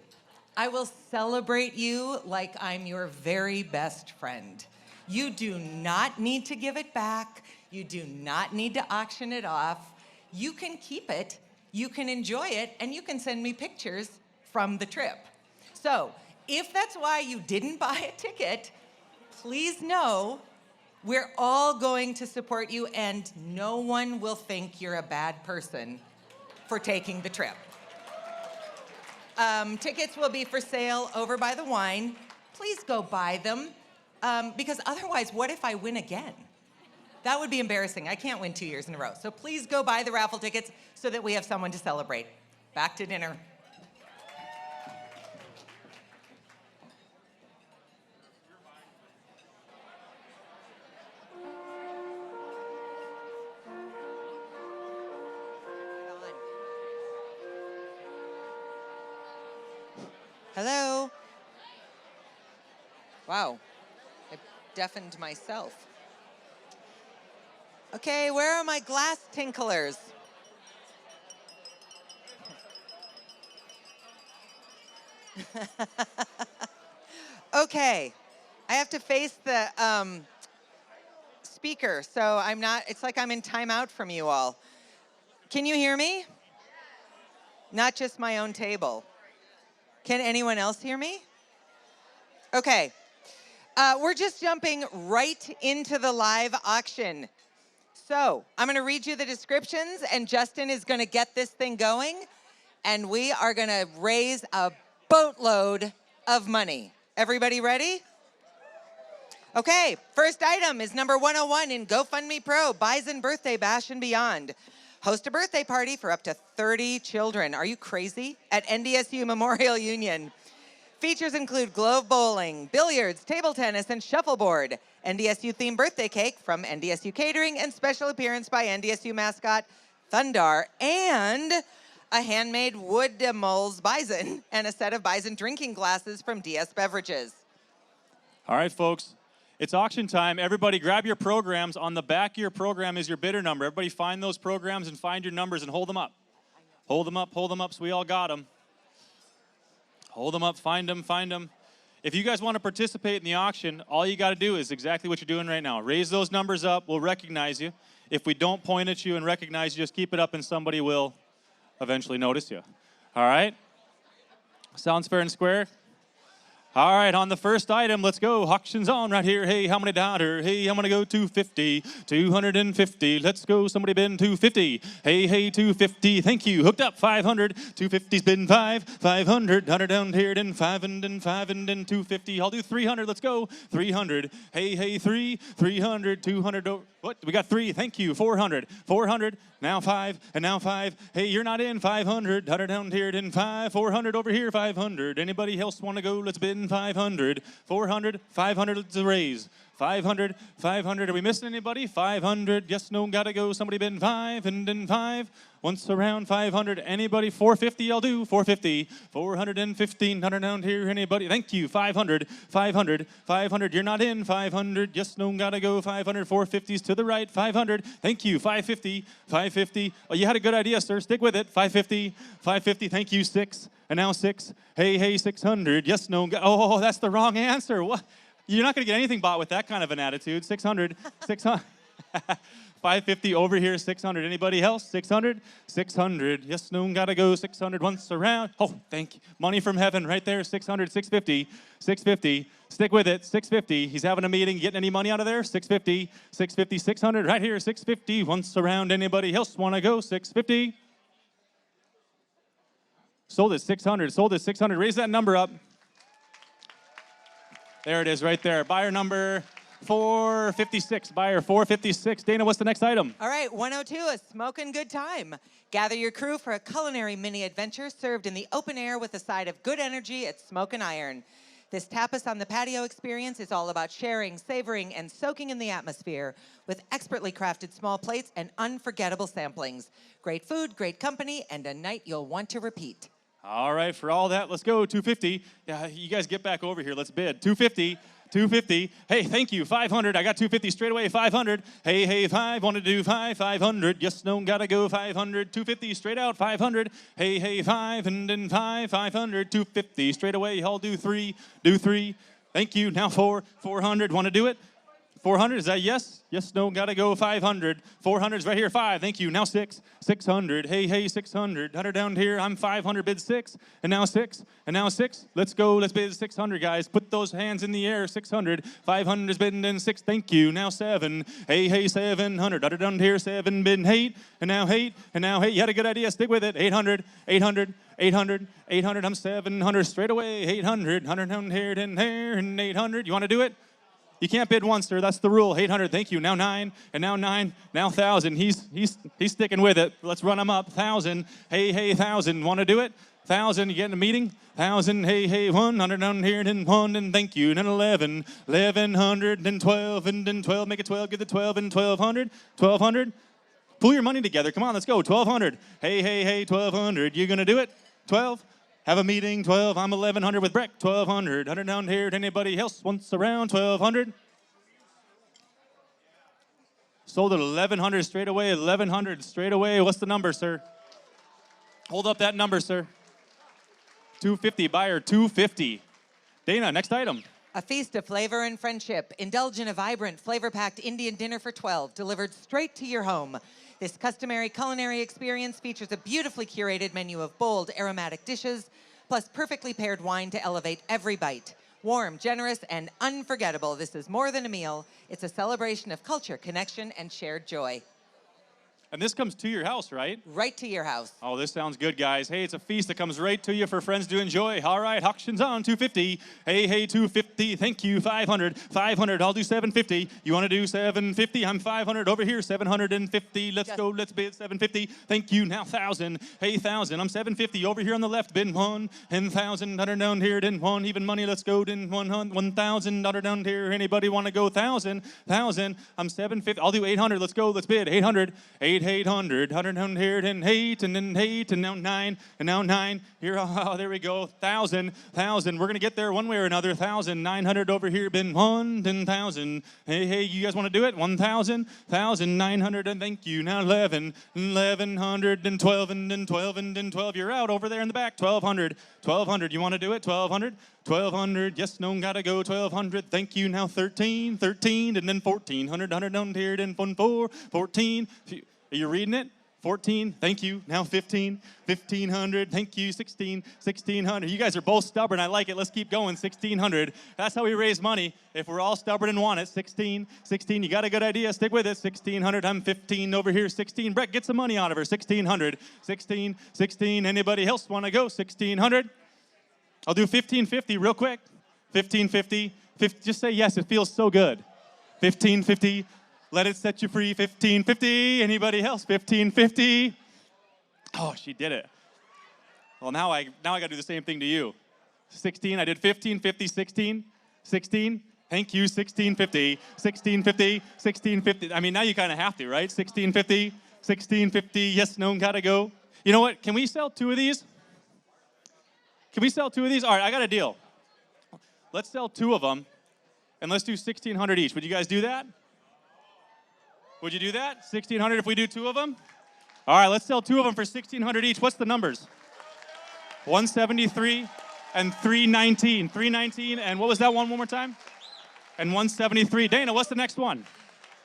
I will celebrate you like I'm your very best friend. You do not need to give it back. You do not need to auction it off. You can keep it, you can enjoy it, and you can send me pictures from the trip. So, if that's why you didn't buy a ticket, please know we're all going to support you and no one will think you're a bad person for taking the trip. Tickets will be for sale over by the wine. Please go buy them because otherwise, what if I win again? That would be embarrassing. I can't win 2 years in a row. So please go buy the raffle tickets so that we have someone to celebrate. Back to dinner. Hello? Wow, I deafened myself. Okay, where are my glass tinklers? Okay, I have to face the speaker, so I'm not, it's like I'm in timeout from you all. Can you hear me? Not just my own table. Can anyone else hear me? Okay, we're just jumping right into the live auction. So I'm gonna read you the descriptions and Justin is gonna get this thing going and we are gonna raise a boatload of money. Everybody ready? Okay, first item is number 101 in GoFundMe Pro, Bison Birthday Bash and Beyond. Host a birthday party for up to 30 children. Are you crazy? At NDSU Memorial Union. Features include Globe Bowling, billiards, table tennis, and shuffleboard. NDSU-themed birthday cake from NDSU Catering, and special appearance by NDSU mascot Thundar, and a handmade wood moles bison, and a set of bison drinking glasses from DS Beverages. All right, folks. It's auction time. Everybody grab your programs. On the back of your program is your bidder number. Everybody find those programs and find your numbers and hold them up. Hold them up so we all got them. Hold them up, find them. If you guys want to participate in the auction, all you got to do is exactly what you're doing right now. Raise those numbers up. We'll recognize you. If we don't point at you and recognize you, just keep it up and somebody will eventually notice you. All right? Sounds fair and square? All right, on the first item, let's go. Auction's on right here. Hey, how many daughter? Hey, I'm going to go 250, 250. Let's go. Somebody bid 250. Hey, 250. Thank you. Hooked up 500. 250's bid 500. 100 down here, then 5 and then 5 and then 250. I'll do 300. Let's go. 300. Hey, 300. 200. What? We got 3. Thank you. 400. 400. Now 5 and now 5. Hey, you're not in. 500. 100 down here, then 5. 400 over here. 500. Anybody else want to go? Let's bid 500, 400, 500, let's raise. 500, 500, are we missing anybody? 500, yes, no, gotta go. Somebody bid 5 and then 5. Once around 500, anybody? 450, I'll do. 450, 415, 100 down here, anybody? Thank you. 500, 500, 500, you're not in. 500, yes, no, gotta go. 500, 450s to the right. 500, thank you. 550, 550. Oh, you had a good idea, sir. Stick with it. 550, 550, thank you. 6. And now 6. Hey, 600. Yes, no. Oh, that's the wrong answer. What? You're not going to get anything bought with that kind of an attitude. 600. 600. 550 over here. 600. Anybody else? 600. 600. Yes, no. Got to go. 600 once around. Oh, thank you. Money from heaven right there. 600. 650. 650. Stick with it. 650. He's having a meeting. Getting any money out of there? 650. 650. 600 right here. 650. Once around. Anybody else want to go? 650. Sold it 600, sold it 600. Raise that number up. There it is right there. Buyer number 456. Buyer 456. Dana, what's the next item? All right, 102, a smoking good time. Gather your crew for a culinary mini adventure served in the open air with a side of good energy at Smoke and Iron. This tapas on the patio experience is all about sharing, savoring, and soaking in the atmosphere with expertly crafted small plates and unforgettable samplings. Great food, great company, and a night you'll want to repeat. All right, for all that, let's go. 250. Yeah, you guys get back over here. Let's bid. 250. 250. Hey, thank you. 500. I got 250 straight away. 500. Hey, 5. Want to do 5. 500. Yes, no, gotta go. 500. 250 straight out. 500. Hey, 5 and then 5. 500. 250 straight away. I'll do 3. Do 3. Thank you. Now 4. 400. Want to do it? 400, is that yes? Yes, no, gotta go. 500. 400 is right here. 5, thank you. Now 6. 600. Hey, 600. 100 down here. I'm 500. Bid 6. And now 6. And now 6. Let's go. Let's bid 600, guys. Put those hands in the air. 600. 500 is bidding in 6. Thank you. Now 7. Hey, 700. 100 down here. 7 bidding 8. And now 8. And now 8. You had a good idea. Stick with it. 800. 800. 800. 800. I'm 700 straight away. 800. 100 down here and there. And 800. You want to do it? You can't bid once, sir. That's the rule. 800. Thank you. Now 9. And now 9. Now 1,000. He's sticking with it. Let's run him up. 1,000. Hey, 1,000. Want to do it? 1,000. You get in a meeting? 1,000. Hey, 100 down here. Then 1. And thank you. Then 11. 1,100. Then 12. And then 12. Make it 12. Get the 12. And 1,200. 1,200. Pull your money together. Come on. Let's go. 1,200. Hey, 1,200. You going to do it? 12. Have a meeting, 12. I'm 1,100 with Breck, 1,200. 100 down here. Anybody else wants around? 1,200. Sold at 1,100 straight away. 1,100 straight away. What's the number, sir? Hold up that number, sir. 250. Buyer 250. Dana, next item. A feast of flavor and friendship. Indulge in a vibrant, flavor-packed Indian dinner for 12, delivered straight to your home. This customary culinary experience features a beautifully curated menu of bold, aromatic dishes, plus perfectly paired wine to elevate every bite. Warm, generous, and unforgettable, this is more than a meal. It's a celebration of culture, connection, and shared joy. And this comes to your house, right? Right to your house. Oh, this sounds good, guys. Hey, it's a feast that comes right to you for friends to enjoy. All right, auction's on, 250. Hey, 250. Thank you, 500. 500, I'll do 750. You want to do 750? I'm 500 over here, 750. Let's go, let's bid 750. Thank you, now 1,000. Hey, 1,000. I'm 750 over here on the left. Bid 1 and 1,000. 100 down here, then 1. Even money, let's go. Then 1,000. 100 down here. Anybody want to go 1,000? 1,000. I'm 750. I'll do 800. Let's go. Let's bid 800. 800. 800, 100, and 8, and then 8, and now 9, and now 9. Here, oh, there we go. 1,000. We're going to get there one way or another. 1,900 over here, been 10,000. Hey, you guys want to do it? 1,000, 1,900, and thank you. Now 1,100, and 12, and then 12, and then 12. You're out over there in the back. 1,200. You want to do it? 1,200. Yes, no, gotta go. 1,200. Thank you. Now 13, and then 1,400. 100 down here, then 14. Are you reading it? 14. Thank you. Now 15. 1,500. Thank you. 16. 1,600. You guys are both stubborn. I like it. Let's keep going. 1,600. That's how we raise money. If we're all stubborn and want it. 16. You got a good idea. Stick with it. 1,600. I'm 15 over here. 16. Brett, get some money out of her. 1,600. 16. Anybody else want to go? 1,600. I'll do 1,550 real quick. 1,550. Just say yes. It feels so good. 1,550. Let it set you free. 1,550. Anybody else? 1,550. Oh, she did it. Well, now I got to do the same thing to you. 16. I did 1,550. 16. Thank you. 1,650. 1,650. I mean, now you kind of have to, right? 1,650. Yes, no, gotta go. You know what? Can we sell 2 of these? Can we sell 2 of these? All right, I got a deal. Let's sell 2 of them, and let's do 1,600 each. Would you guys do that? Would you do that? 1,600 if we do 2 of them? All right, let's sell 2 of them for 1,600 each. What's the numbers? 173 and 319. 319, and what was that one more time? And 173. Dana, what's the next one?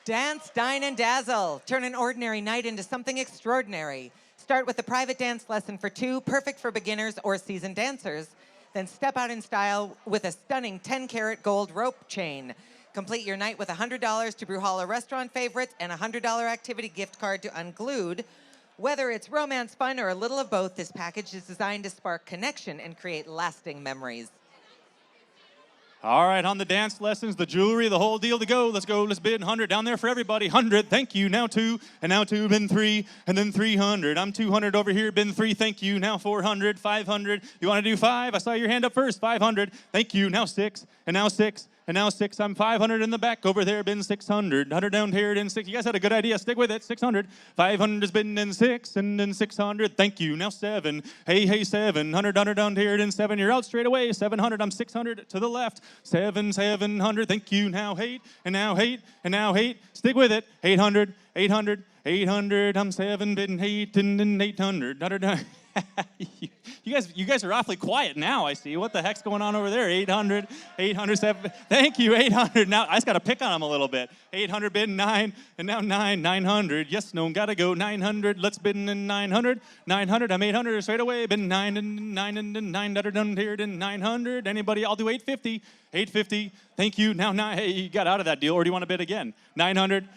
Dance, dine, and dazzle. Turn an ordinary night into something extraordinary. Start with a private dance lesson for 2, perfect for beginners or seasoned dancers. Then step out in style with a stunning 10-karat gold rope chain. Complete your night with $100 to Brewholla restaurant favorites and a $100 activity gift card to Unglued. Whether it's romance, fun, or a little of both, this package is designed to spark connection and create lasting memories. All right, on the dance lessons, the jewelry, the whole deal to go. Let's go. Let's bid 100 down there for everybody. 100. Thank you. Now 2, and now 2. Been 3, and then 300. I'm 200 over here. Been 3. Thank you. Now 400. 500. You want to do 5? I saw your hand up first. 500. Thank you. Now 6, and now 6. And now 6, I'm 500 in the back over there, been 600. 100 down here, in 6. You guys had a good idea, stick with it, 600. 500 has been in 6, and then 600. Thank you, now 7. Hey, 7. 100 down here, in 7. You're out straight away, 700. I'm 600 to the left. 700. Thank you, now 8, and now 8, and now 8. Stick with it, 800. I'm 7, been 8, and then 800. 100. You guys are awfully quiet now, I see. What the heck's going on over there? 800, 7. Thank you, 800. Now, I just got to pick on them a little bit. 800, bid 9, and now 900. Yes, no, got to go. 900, let's bid in 900. 900, I'm 800 straight away. Bid 9 and 900 down here, and 900. Anybody? I'll do 850. 850. Thank you. Now, hey, you got out of that deal, or do you want to bid again? 900.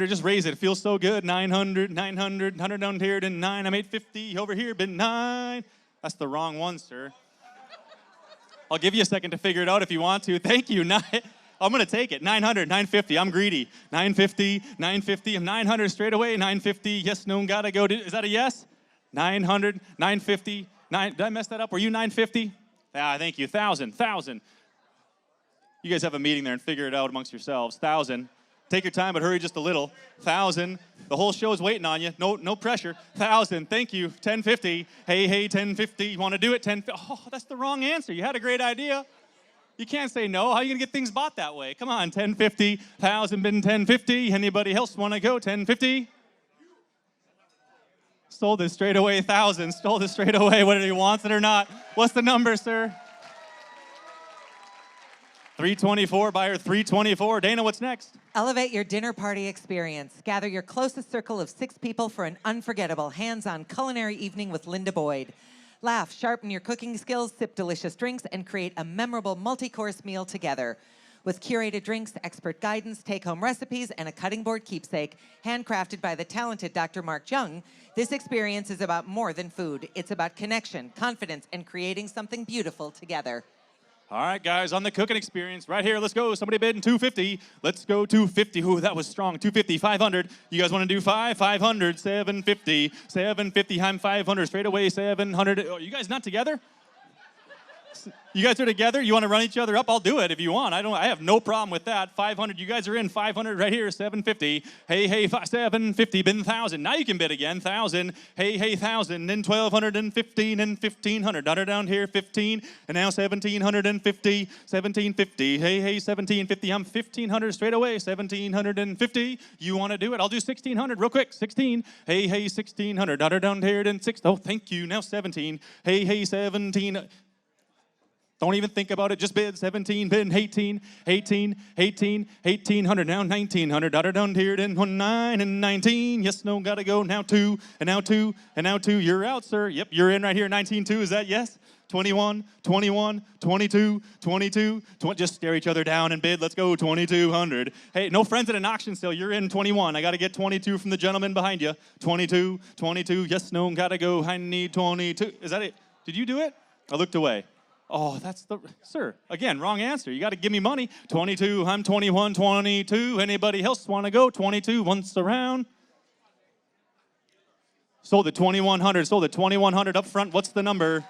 Just raise it. It feels so good. 900. 100 down here, and 9. I'm 850 over here. Bid 9. That's the wrong one, sir. I'll give you a second to figure it out if you want to. Thank you. I'm going to take it. 900, 950. I'm greedy. 950. I'm 900 straight away. 950. Yes, no, gotta go. Is that a yes? 900, 950. Did I mess that up? Were you 950? Thank you. 1,000. You guys have a meeting there and figure it out amongst yourselves. 1,000. Take your time, but hurry just a little. 1,000. The whole show is waiting on you. No pressure. 1,000. Thank you. 1,050. Hey, 1,050. You want to do it? 1,050. Oh, that's the wrong answer. You had a great idea. You can't say no. How are you going to get things bought that way? Come on. 1,050. 1,000 been 1,050. Anybody else want to go? 1,050. Stole this straight away. 1,000. Stole this straight away, whether he wants it or not. What's the number, sir? 324, buyer 324. Dana, what's next? Elevate your dinner party experience. Gather your closest circle of 6 people for an unforgettable hands-on culinary evening with Linda Boyd. Laugh, sharpen your cooking skills, sip delicious drinks, and create a memorable multi-course meal together. With curated drinks, expert guidance, take-home recipes, and a cutting board keepsake, handcrafted by the talented Dr. Mark Jung, this experience is about more than food. It's about connection, confidence, and creating something beautiful together. All right, guys, on the cooking experience, right here, let's go. Somebody bid in 250. Let's go 250. Ooh, that was strong. 250, 500. You guys want to do 5? 500, 750. 750, I'm 500. Straight away, 700. Oh, you guys not together? You guys are together? You want to run each other up? I'll do it if you want. I have no problem with that. 500. You guys are in. 500 right here. 750. Hey, 750. Been 1,000. Now you can bid again. 1,000. Hey, 1,000. Then 1,215 and 1,500. Daughter down here. 15. And now 1,750. 1,750. Hey, 1,750. I'm 1,500 straight away. 1,750. You want to do it? I'll do 1,600 real quick. 16. Hey, 1,600. Daughter down here. Then 6. Oh, thank you. Now 17. Hey, 17. Don't even think about it. Just bid 17, bid 18, 18, 18, 1,800. Now 1,900. Daughter down here, then 9 and 19. Yes, no, gotta go. Now 2, and now 2, and now 2. You're out, sir. Yep, you're in right here. 19-2. Is that yes? 21, 21, 22, 22, 20. Just stare each other down and bid. Let's go. 2,200. Hey, no friends at an auction sale. You're in 21. I got to get 22 from the gentleman behind you. 22, 22. Yes, no, gotta go. I need 22. Is that it? Did you do it? I looked away. Oh, that's the, sir, again, wrong answer. You got to give me money. 22, I'm 21, 22. Anybody else want to go? 22, once around. Sold at 2,100, sold at 2,100 up front. What's the number?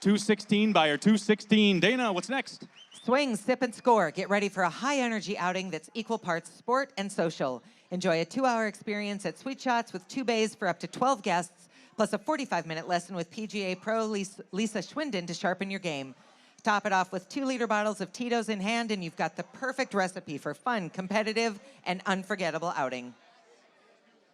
216 buyer, 216. Dana, what's next? Swing, sip, and score. Get ready for a high-energy outing that's equal parts sport and social. Enjoy a 2-hour experience at Sweet Shots with 2 bays for up to 12 guests, plus a 45-minute lesson with PGA Pro Lisa Schwinden to sharpen your game. Top it off with 2-liter bottles of Tito's in hand, and you've got the perfect recipe for fun, competitive, and unforgettable outing.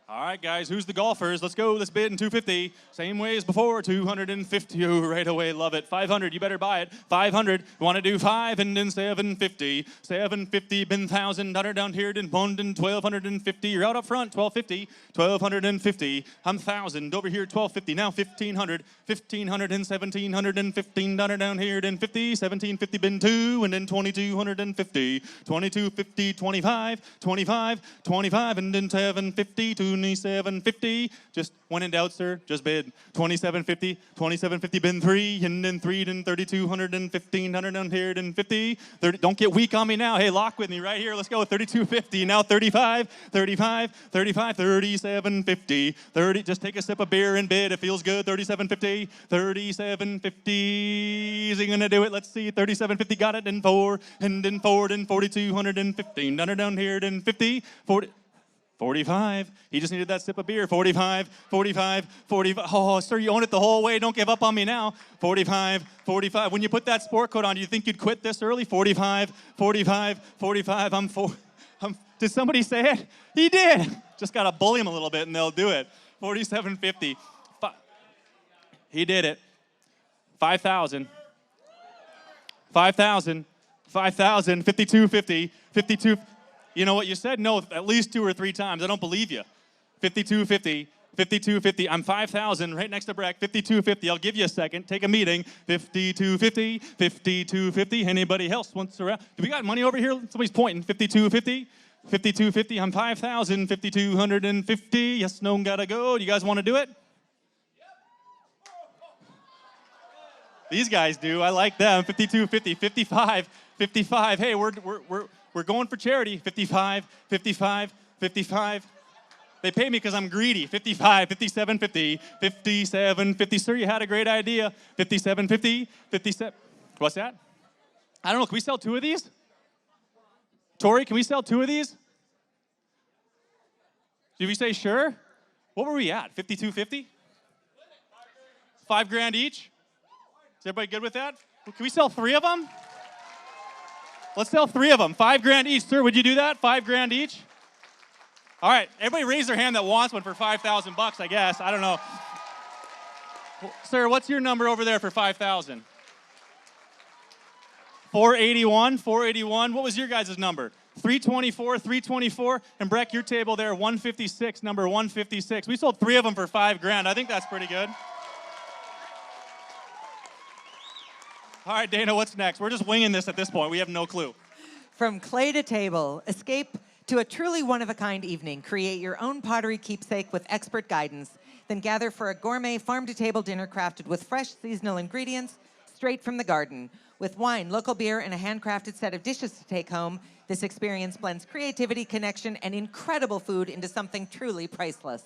All right, guys, who's the golfers? Let's go. Let's bid in 250. Same way as before. 250. Oh, right away. Love it. 500. You better buy it. 500. You want to do 5 and then 750. 750. Been 1,000. Daughter down here. Then 1,250. You're out up front. 1,250. 1,250. I'm 1,000. Over here. 1,250. Now 1,500. 1,500 and 1,715. Daughter down here. Then 50. 1,750. Been 2 and then 2,250. 2,250. 25. 25. 25 and then 750. 2750. Just when in doubt, sir, just bid. 2750. 2750. Been 3 and then 3 then 3,200 and 1,500 down here then 50. 30. Don't get weak on me now. Hey, lock with me right here. Let's go. 3,250. Now 35. 35. 35. 3750. 30. Just take a sip of beer and bid. It feels good. 3750. 3750. Is he gonna do it? Let's see. 3750. Got it. And 4 and then 4 and 4,215. Down here then 50. 40. 45. He just needed that sip of beer. 45, 45, 45. Oh, sir, you own it the whole way. Don't give up on me now. 45, 45. When you put that sport coat on, do you think you'd quit this early? 45, 45, 45. Did somebody say it? He did. Just got to bully him a little bit and they'll do it. 47.50. He did it. 5,000. 5,000. 5,000. 52.50. 52. You know what? You said no at least 2 or 3 times. I don't believe you. 52.50, 52.50. I'm 5,000 right next to Breck. 52.50. I'll give you a second. Take a meeting. 52.50, 52.50. Anybody else wants to? Do we got money over here? Somebody's pointing. 52.50, 52.50. I'm 5,000. 5,250. Yes, no, gotta go. Do you guys want to do it? These guys do. I like them. 52.50, 55, 55. Hey, we're going for charity. 55, 55, 55. They pay me because I'm greedy. 55, 57, 50, 57, 50. Sir, you had a great idea. 57, 50, 57. What's that? I don't know. Can we sell 2 of these? Tori, can we sell 2 of these? Did we say sure? What were we at? 52.50? $5,000 each? Is everybody good with that? Can we sell 3 of them? Let's sell 3 of them. $5,000 each. Sir, would you do that? $5,000 each? All right. Everybody raise their hand that wants one for $5,000, I guess. I don't know. Sir, what's your number over there for 5,000? 481. 481. What was your guys' number? 324. 324. And Breck, your table there, 156. Number 156. We sold 3 of them for $5,000. I think that's pretty good. All right, Dana, what's next? We're just winging this at this point. We have no clue. From clay to table, escape to a truly one-of-a-kind evening. Create your own pottery keepsake with expert guidance. Then gather for a gourmet farm-to-table dinner crafted with fresh seasonal ingredients straight from the garden. With wine, local beer, and a handcrafted set of dishes to take home, this experience blends creativity, connection, and incredible food into something truly priceless.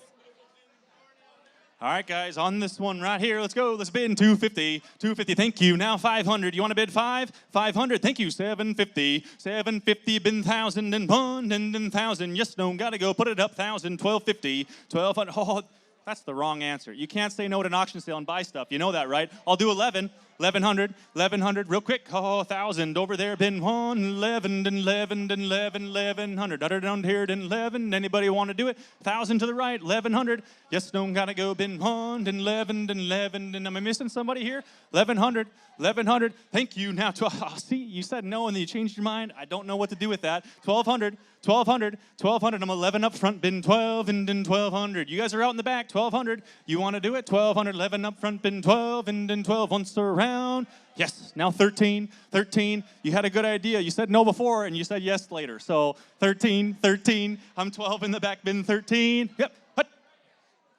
All right, guys, on this one right here, let's go. Let's bid 250. 250, thank you. Now 500. You want to bid 500, thank you. 750. 750, bid 1,000 and 1 and 1,000. Yes, no, gotta go. Put it up. 1,000. 1,250. 1,200. Oh, that's the wrong answer. You can't say no to an auction sale and buy stuff. You know that, right? I'll do 11. 1,100. 1,100. Real quick. Oh, 1,000. Over there, bin 1. 11 and 11 and 11. 1,100. Utter down here, and 11. Anybody want to do it? 1,000 to the right. 1,100. Yes, no, gotta go. Bin 1 and 11 and 11. And am I missing somebody here? 1,100. 1,100. Thank you. Now, see, you said no and then you changed your mind. I don't know what to do with that. 1,200. 1,200. 1,200. I'm 11 up front. Bin 12 and then 1,200. You guys are out in the back. 1,200. You want to do it? 1,200. 11 up front. Bin 12 and then 12 once around. Yes. Now 13. 13. You had a good idea. You said no before and you said yes later. So 13. 13. I'm 12 in the back. Bin 13. Yep.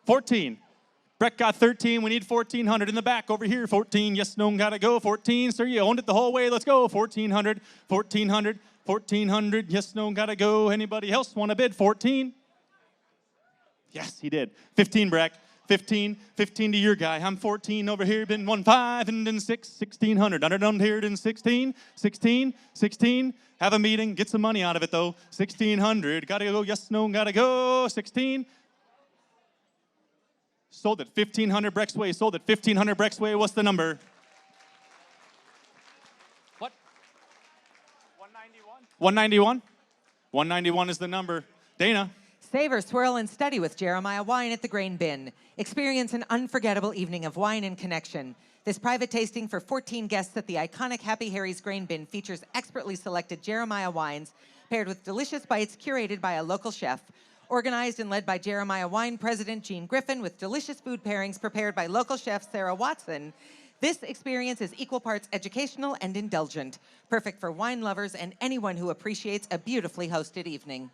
14. Breck got 13. We need 1,400 in the back over here. 14. Yes, no, gotta go. 14. Sir, you owned it the whole way. Let's go. 1,400. 1,400. 1,400. Yes, no, gotta go. Anybody else want to bid? 14. Yes, he did. 15, Breck. 15. 15 to your guy. I'm 14 over here. Been 1,5 and then 6. 1,600. Under down here. Then 16. 16. 16. Have a meeting. Get some money out of it though. 1,600. Gotta go. Yes, no, gotta go. 16. Sold at 1,500 Breck's Way. Sold at 1,500 Breck's Way. What's the number? What? 191? 191? 191 is the number. Dana. Savor, swirl, and study with Jeremiah Wine at the Grain Bin. Experience an unforgettable evening of wine and connection. This private tasting for 14 guests at the iconic Happy Harry's Grain Bin features expertly selected Jeremiah wines paired with delicious bites curated by a local chef. Organized and led by Jeremiah Wine President Gene Griffin with delicious food pairings prepared by local chef Sarah Watson. This experience is equal parts educational and indulgent, perfect for wine lovers and anyone who appreciates a beautifully hosted evening.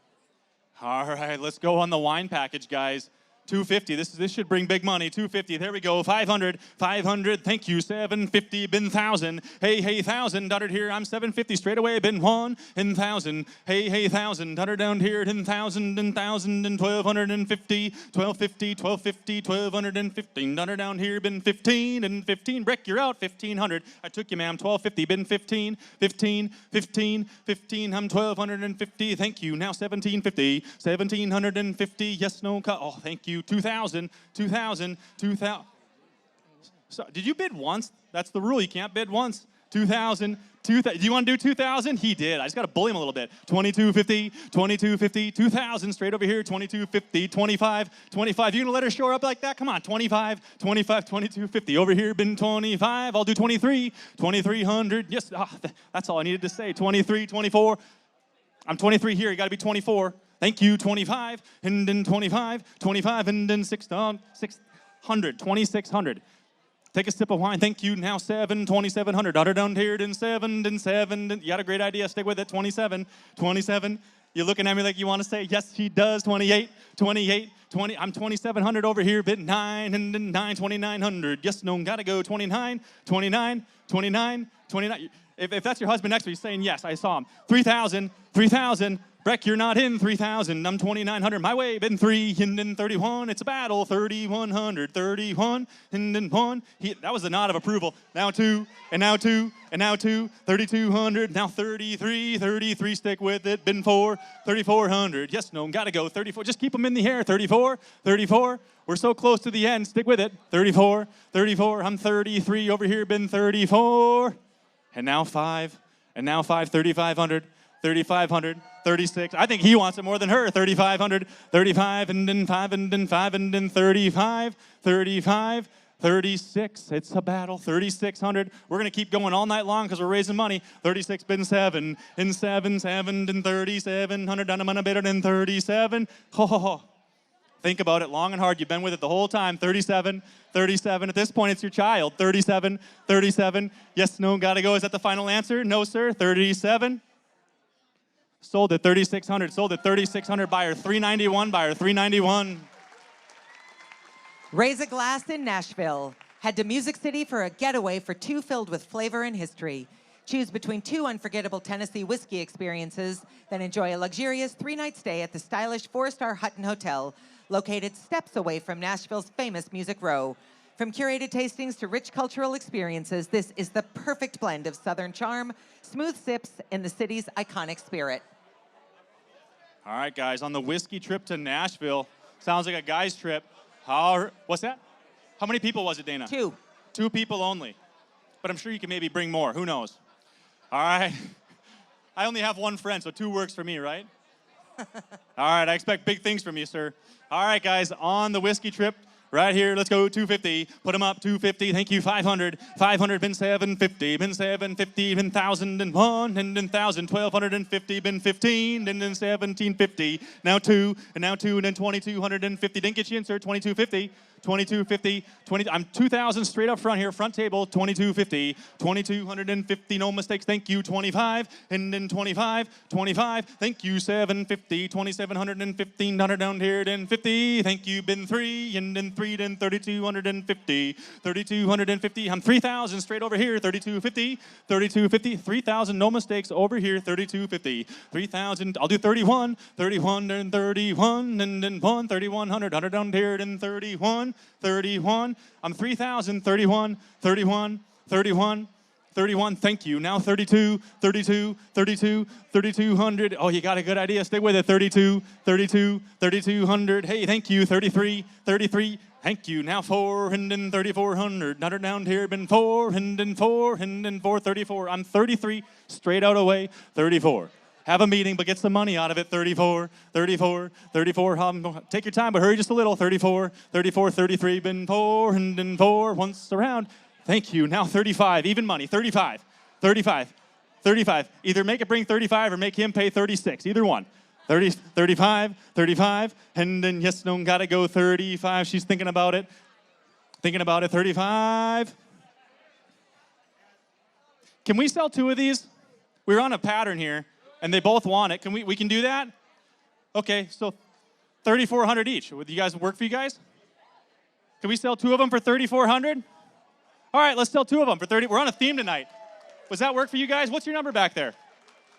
All right, let's go on the wine package, guys. 250. This should bring big money. 250. There we go. 500. 500. Thank you. 750. Been 1,000. Hey, 1,000. Dotted here. I'm 750. Straight away. Been 1 and 1,000. Hey, 1,000. Dotted down here. 10,000 and 1,000 and 1,250. 1,250. 1,250. 1,215. Dotted down here. Been 15 and 15. Breck, you're out. 1,500. I took you, ma'am. 1,250. Been 15. 15. 15. 15. I'm 1,250. Thank you. Now 1,750. 1,750. Yes, no. Oh, thank you. 2,000, 2,000, 2,000. So, did you bid once? That's the rule. You can't bid once. 2,000, 2,000. Do you want to do 2,000? He did. I just got to bully him a little bit. 2,250, 2,250, 2,000. Straight over here. 2,250, 25, 25. You gonna let her show up like that? Come on. 25, 25, 2,250. Over here, been 25. I'll do 23, 2,300. Yes, that's all I needed to say. 23, 24. I'm 23 here. You got to be 24. Thank you, 25, and then 25, 25, and then 600, 2,600. Take a sip of wine. Thank you. Now 2,700. Daughter down here, then 7, then 7. You got a great idea. Stick with it. 27, 27. You're looking at me like you want to say, yes, he does. 28, 28, 20. I'm 2,700 over here. Bid 9, and then 9, 2,900. Yes, no, gotta go. 29, 29, 29, 29. If that's your husband next to you, he's saying yes, I saw him. 3,000, 3,000. Breck, you're not in. 3,000. I'm 2,900. My way, been 3, and then 31. It's a battle. 3,100. 31, and then 1. That was a nod of approval. Now 2, and now 2, and now 2. 3,200. Now 33. 33. Stick with it. Been 4. 3,400. Yes, no, gotta go. 34. Just keep them in the air. 34. 34. We're so close to the end. Stick with it. 34. 34. I'm 33 over here. Been 34. And now 5. And now 5. 3,500. 3,500, 36. I think he wants it more than her. 3,500, 35, and then 5, and then 5, and then 35, 35, 36. It's a battle. 3,600. We're going to keep going all night long because we're raising money. 36, been 7, and 7, 7, and 3,700. I'm going to bid it in 37. Oh, think about it long and hard. You've been with it the whole time. 37, 37. At this point, it's your child. 37, 37. Yes, no, gotta go. Is that the final answer? No, sir. 37. Sold at 3,600. Sold at 3,600. Buyer 391. Buyer 391. Raise a glass in Nashville. Head to Music City for a getaway for 2 filled with flavor and history. Choose between 2 unforgettable Tennessee whiskey experiences, then enjoy a luxurious 3-night stay at the stylish 4-star Hutton Hotel. located steps away from Nashville's famous Music Row. From curated tastings to rich cultural experiences, this is the perfect blend of Southern charm, smooth sips, and the city's iconic spirit. All right, guys, on the whiskey trip to Nashville, sounds like a guy's trip. What's that? How many people was it, Dana? 2. 2 people only. But I'm sure you can maybe bring more. Who knows? All right. I only have 1 friend, so 2 works for me, right? All right, I expect big things from you, sir. All right, guys, on the whiskey trip, right here, let's go 250. Put them up, 250. Thank you, 500. 500, been 750. Been 750, been 1,001, and then 1,000. 1,250, been 15, and then 1,750. Now 2, and now 2, and then 2,250. Didn't get you in, sir. 2,250. 2250, 20, I'm 2,000 straight up front here, front table, 2250, 2250, no mistakes, thank you, 25, and then 25, 25, thank you, 750, 2,715, down here, then 50, thank you, been 3, and then 3, then 3,250, 3,250, I'm 3,000 straight over here, 3,250, 3,250, 3,000, no mistakes, over here, 3,250, 3,000, I'll do 31, 31, then 31, and then 1, 3,100, down here, then 31, 31, I'm 3,000, 31, 31, 31, 31, thank you. Now 32, 32, 32, 3,200. Oh, you got a good idea. Stay with it. 32, 32, 3,200. Hey, thank you. 33, 33. Thank you. Now 4, and then 3,400. Not down here, been 4, and then 4, and then 4, 34. I'm 33, straight out away, 34. Have a meeting, but get some money out of it. 34, 34, 34. Take your time, but hurry just a little. 34, 34, 33. Been 4, and then 4. Once around. Thank you. Now 35. Even money. 35, 35, 35. Either make it bring 35 or make him pay 36. Either one. 30, 35, 35. And then yes, no, gotta go 35. She's thinking about it. Thinking about it. 35. Can we sell 2 of these? We're on a pattern here. And they both want it. Can we can do that? Okay, so 3,400 each. Would you guys work for you guys? Can we sell 2 of them for 3,400? All right, let's sell 2 of them for 30. We're on a theme tonight. Does that work for you guys? What's your number back there?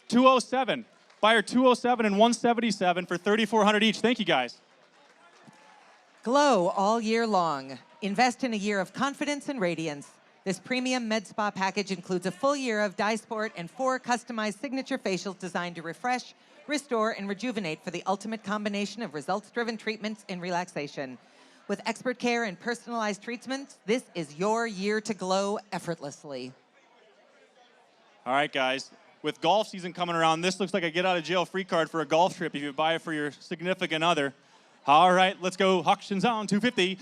207. Buyer 207 and 177 for 3,400 each. Thank you, guys. Glow all year long. Invest in a year of confidence and radiance. This premium med spa package includes a full year of dye sport and 4 customized signature facials designed to refresh, restore, and rejuvenate for the ultimate combination of results-driven treatments and relaxation. With expert care and personalized treatments, this is your year to glow effortlessly. All right, guys. With golf season coming around, this looks like a get-out-of-jail-free card for a golf trip if you buy it for your significant other. All right, let's go. Auctions on 250.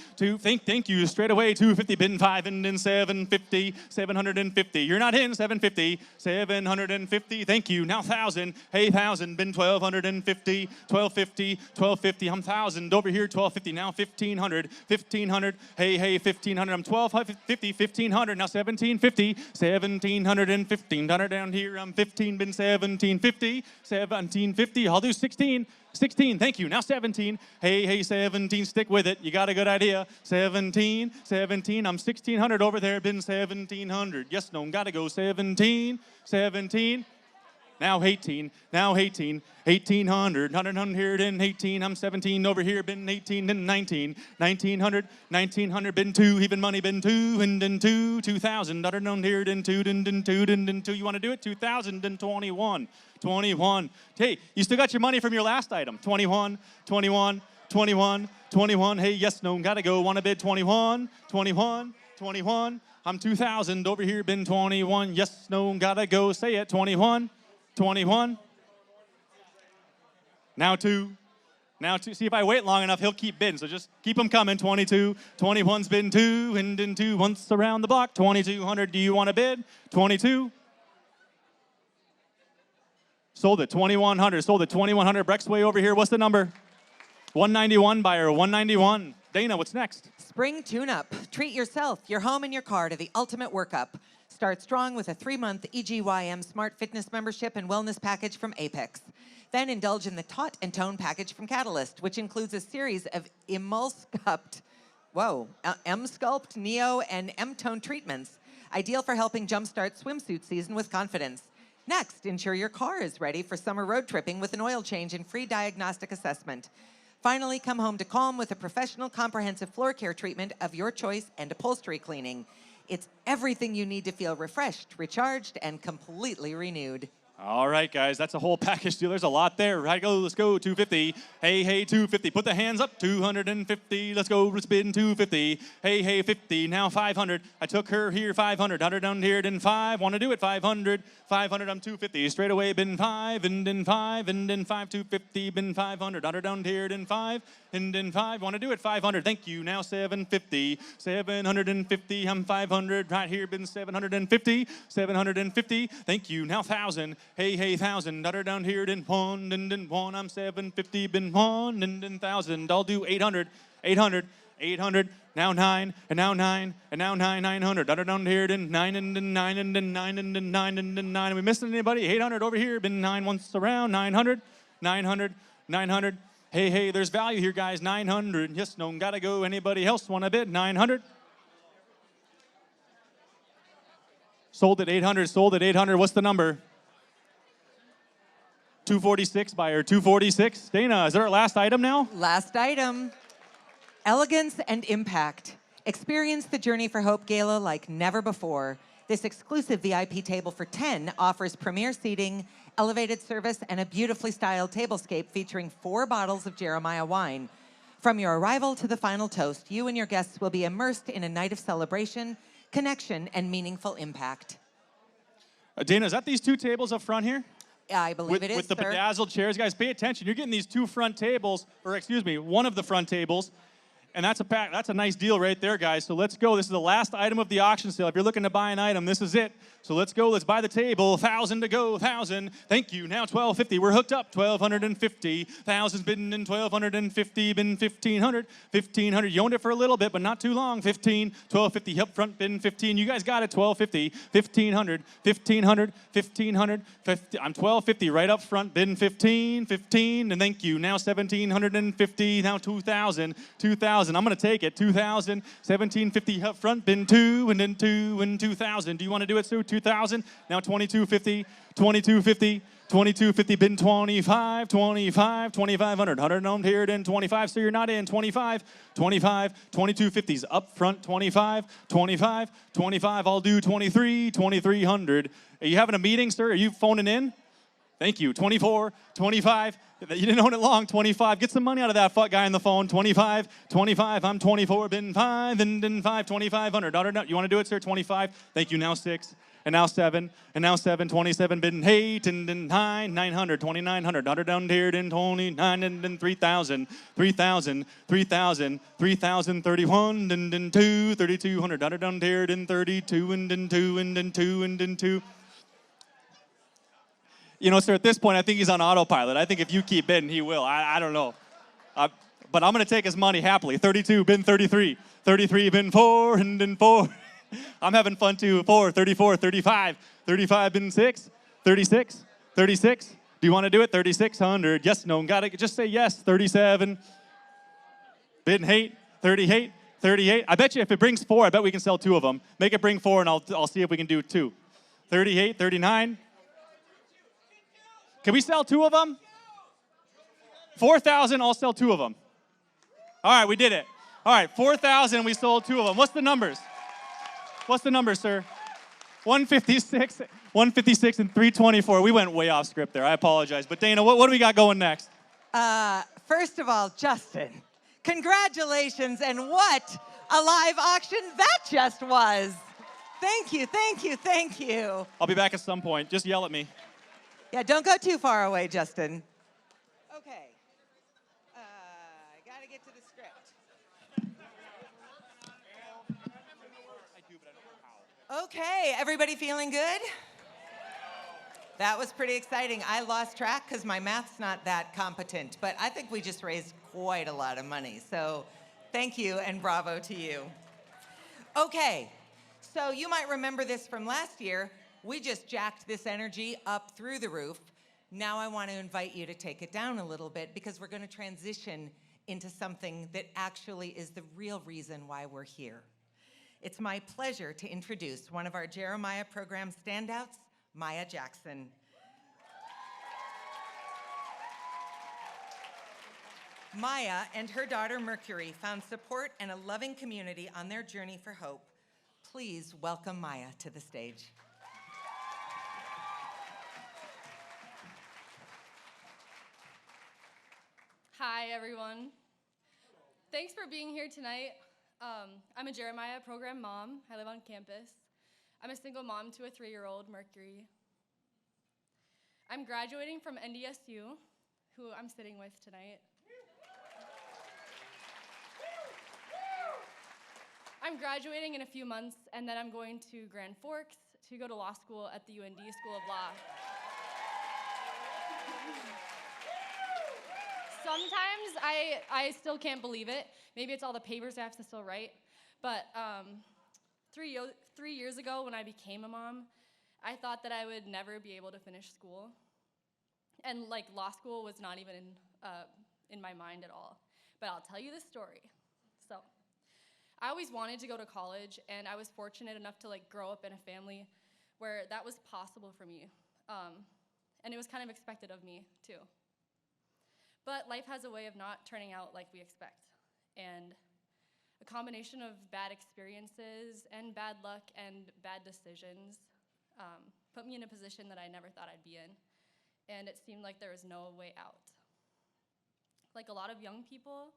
Thank you. Straight away, 250. Been 5 and then 750. 750. You're not in. 750. 750. Thank you. Now 1,000. Hey, 1,000. Been 1,250. 1,250. 1,250. I'm 1,000. Over here, 1,250. Now 1,500. 1,500. Hey, 1,500. I'm 1,250. 1,500. Now 1,750. 1,715. Down here, I'm 15. Been 1,750. 1,750. I'll do 16. 16, thank you. Now 17. Hey, 17, stick with it. You got a good idea. 17, 17. I'm 1,600 over there. Been 1,700. Yes, no, gotta go. 17, 17. Now 18, now 18. 1,800, 100 and 18. I'm 17 over here. Been 18 and 19. 1,900, 1,900. Been 2. Even money. Been 2 and then 2. 2,000. 100 here. Then 2. Then 2. Then 2. You want to do it? 2,000 and 21. 21. Hey, you still got your money from your last item. 21, 21, 21, 21. Hey, yes, no, gotta go. Want to bid 21, 21, 21. I'm 2,000 over here. Been 21. Yes, no, gotta go. Say it. 21, 21. Now 2. Now 2. See, if I wait long enough, he'll keep bidding. So just keep them coming. 22. 21's been 2. And then 2 once around the block. 2,200. Do you want to bid? 22. Sold it. 2,100. Sold it. 2,100. Breck's way over here. What's the number? 191 buyer. 191. Dana, what's next? Spring tune-up. Treat yourself, your home, and your car to the ultimate workup. Start strong with a 3-month EGYM Smart Fitness membership and wellness package from Apex. Then indulge in the Taut and Tone package from Catalyst, which includes a series of M-Sculpt, Neo, and M-Tone treatments, ideal for helping jumpstart swimsuit season with confidence. Next, ensure your car is ready for summer road tripping with an oil change and free diagnostic assessment. Finally, come home to calm with a professional comprehensive floor care treatment of your choice and upholstery cleaning. It's everything you need to feel refreshed, recharged, and completely renewed. All right, guys, that's a whole package deal. There's a lot there. Right, go, let's go, 250. Hey, hey, 250. Put the hands up, 250. Let's go, let's bid 250. Hey, hey, 50. Now 500. I took her here, 500. 100 down here, then 5. Want to do it, 500. 500, I'm 250. Straight away, bin 5, and then 5, and then 5, 250, bin 500. 100 down here, then 5, and then 5. Want to do it, 500. Thank you. Now 750. 750, I'm 500. Right here, bin 750. 750. Thank you. Now 1,000. Hey, hey, 1,000. 100 down here, then 1, and then 1. I'm 750, bin 1, and then 1,000. I'll do 800. 800. 800, now 9, and now 9, and now 9, 900. 100 down here, then 9, and then 9, and then 9, and then 9, and then 9. Are we missing anybody? 800 over here, been 9 once around. 900, 900, 900. Hey, hey, there's value here, guys. 900. Yes, no, gotta go. Anybody else want to bid? 900. Sold at 800, sold at 800. What's the number? 246, buyer, 246. Dana, is that our last item now? Last item. Elegance and impact. Experience the journey for Hope Gala like never before. This exclusive VIP table for 10 offers premier seating, elevated service, and a beautifully styled tablescape featuring 4 bottles of Jeremiah wine. From your arrival to the final toast, you and your guests will be immersed in a night of celebration, connection, and meaningful impact. Dana, is that these 2 tables up front here? I believe it is, With the sir. bedazzled chairs. Guys, pay attention. You're getting these 2 front tables, or excuse me, one of the front tables. And that's a nice deal right there, guys. So let's go. This is the last item of the auction sale. If you're looking to buy an item, this is it. So let's go. Let's buy the table. 1,000 to go. 1,000. Thank you. Now 1,250. We're hooked up. 1,250. 1,000's bidden in 1,250. Been 1,500. 1,500. You owned it for a little bit, but not too long. 15. 1,250. Up front. Been 15. You guys got it. 1,250. 1,500. 1,500. 1,500. 50. I'm 1,250 right up front. Been 15. 15. And thank you. Now 1,750. Now 2,000. 2,000. I'm going to take it. 2,000, 1,750 up front, bin 2, and then 2, and 2,000. Do you want to do it, Sue? 2,000, now 2,250, 2,250, 2,250, bin 25, 25, 2,500. 100 owned here, then 25, so you're not in. 25, 25, 2,250s up front, 25, 25, 25. I'll do 23, 2,300. Are you having a meeting, sir? Are you phoning in? Thank you. 24, 25. You didn't own it long. 25. Get some money out of that fuck guy on the phone. 25, 25. I'm 24. Been 5, and then 5, 2,500. You want to do it, sir? 25. Thank you. Now 6, and now 7, and now 7, 27. Been 8, and then 9, 900, 2,900. 100 down here, then 29, and then 3,000, 3,000, 3,000, 3,000, 31, and then 2, 3,200. 100 down here, then 32, and then 2, and then 2, and then 2. You know, sir, at this point, I think he's on autopilot. I think if you keep bidding, he will. I don't know. But I'm going to take his money happily. 32, bin 33. 33, bin 4, and then 4. I'm having fun too. 4, 34, 35. 35, bin 6. 36, 36. Do you want to do it? 3,600. Yes, no, got it. Just say yes. 37. Bin 8. 38. 38. I bet you if it brings 4, I bet we can sell 2 of them. Make it bring 4, and I'll see if we can do 2. 38, 39. Can we sell 2 of them? 4,000, I'll sell 2 of them. All right, we did it. All right, 4,000, we sold 2 of them. What's the numbers? What's the numbers, sir? 156, 156, and 324. We went way off script there. I apologize. But Dana, what do we got going next? First of all, Justin, congratulations, and what a live auction that just was. Thank you, thank you, thank you. I'll be back at some point. Just yell at me. Yeah, don't go too far away, Justin. Okay. I got to get to the script. Okay, everybody feeling good? That was pretty exciting. I lost track because my math's not that competent, but I think we just raised quite a lot of money. So thank you and bravo to you. Okay, so you might remember this from last year. We just jacked this energy up through the roof. Now I want to invite you to take it down a little bit because we're going to transition into something that actually is the real reason why we're here. It's my pleasure to introduce one of our Jeremiah Program standouts, Maia Jackson. Maia and her daughter Mercury found support and a loving community on their journey for hope. Please welcome Maia to the stage. Hi, everyone. Thanks for being here tonight. I'm a Jeremiah Program mom. I live on campus. I'm a single mom to a 3-year-old, Mercury. I'm graduating from NDSU, who I'm sitting with tonight. I'm graduating in a few months, and then I'm going to Grand Forks to go to law school at the UND School of Law. Sometimes I still can't believe it. Maybe it's all the papers I have to still write. But 3 years ago, when I became a mom, I thought that I would never be able to finish school. And like law school was not even in my mind at all. But I'll tell you the story. So I always wanted to go to college, and I was fortunate enough to like grow up in a family where that was possible for me. And it was kind of expected of me too. But life has a way of not turning out like we expect. And a combination of bad experiences and bad luck and bad decisions put me in a position that I never thought I'd be in. And it seemed like there was no way out. Like a lot of young people,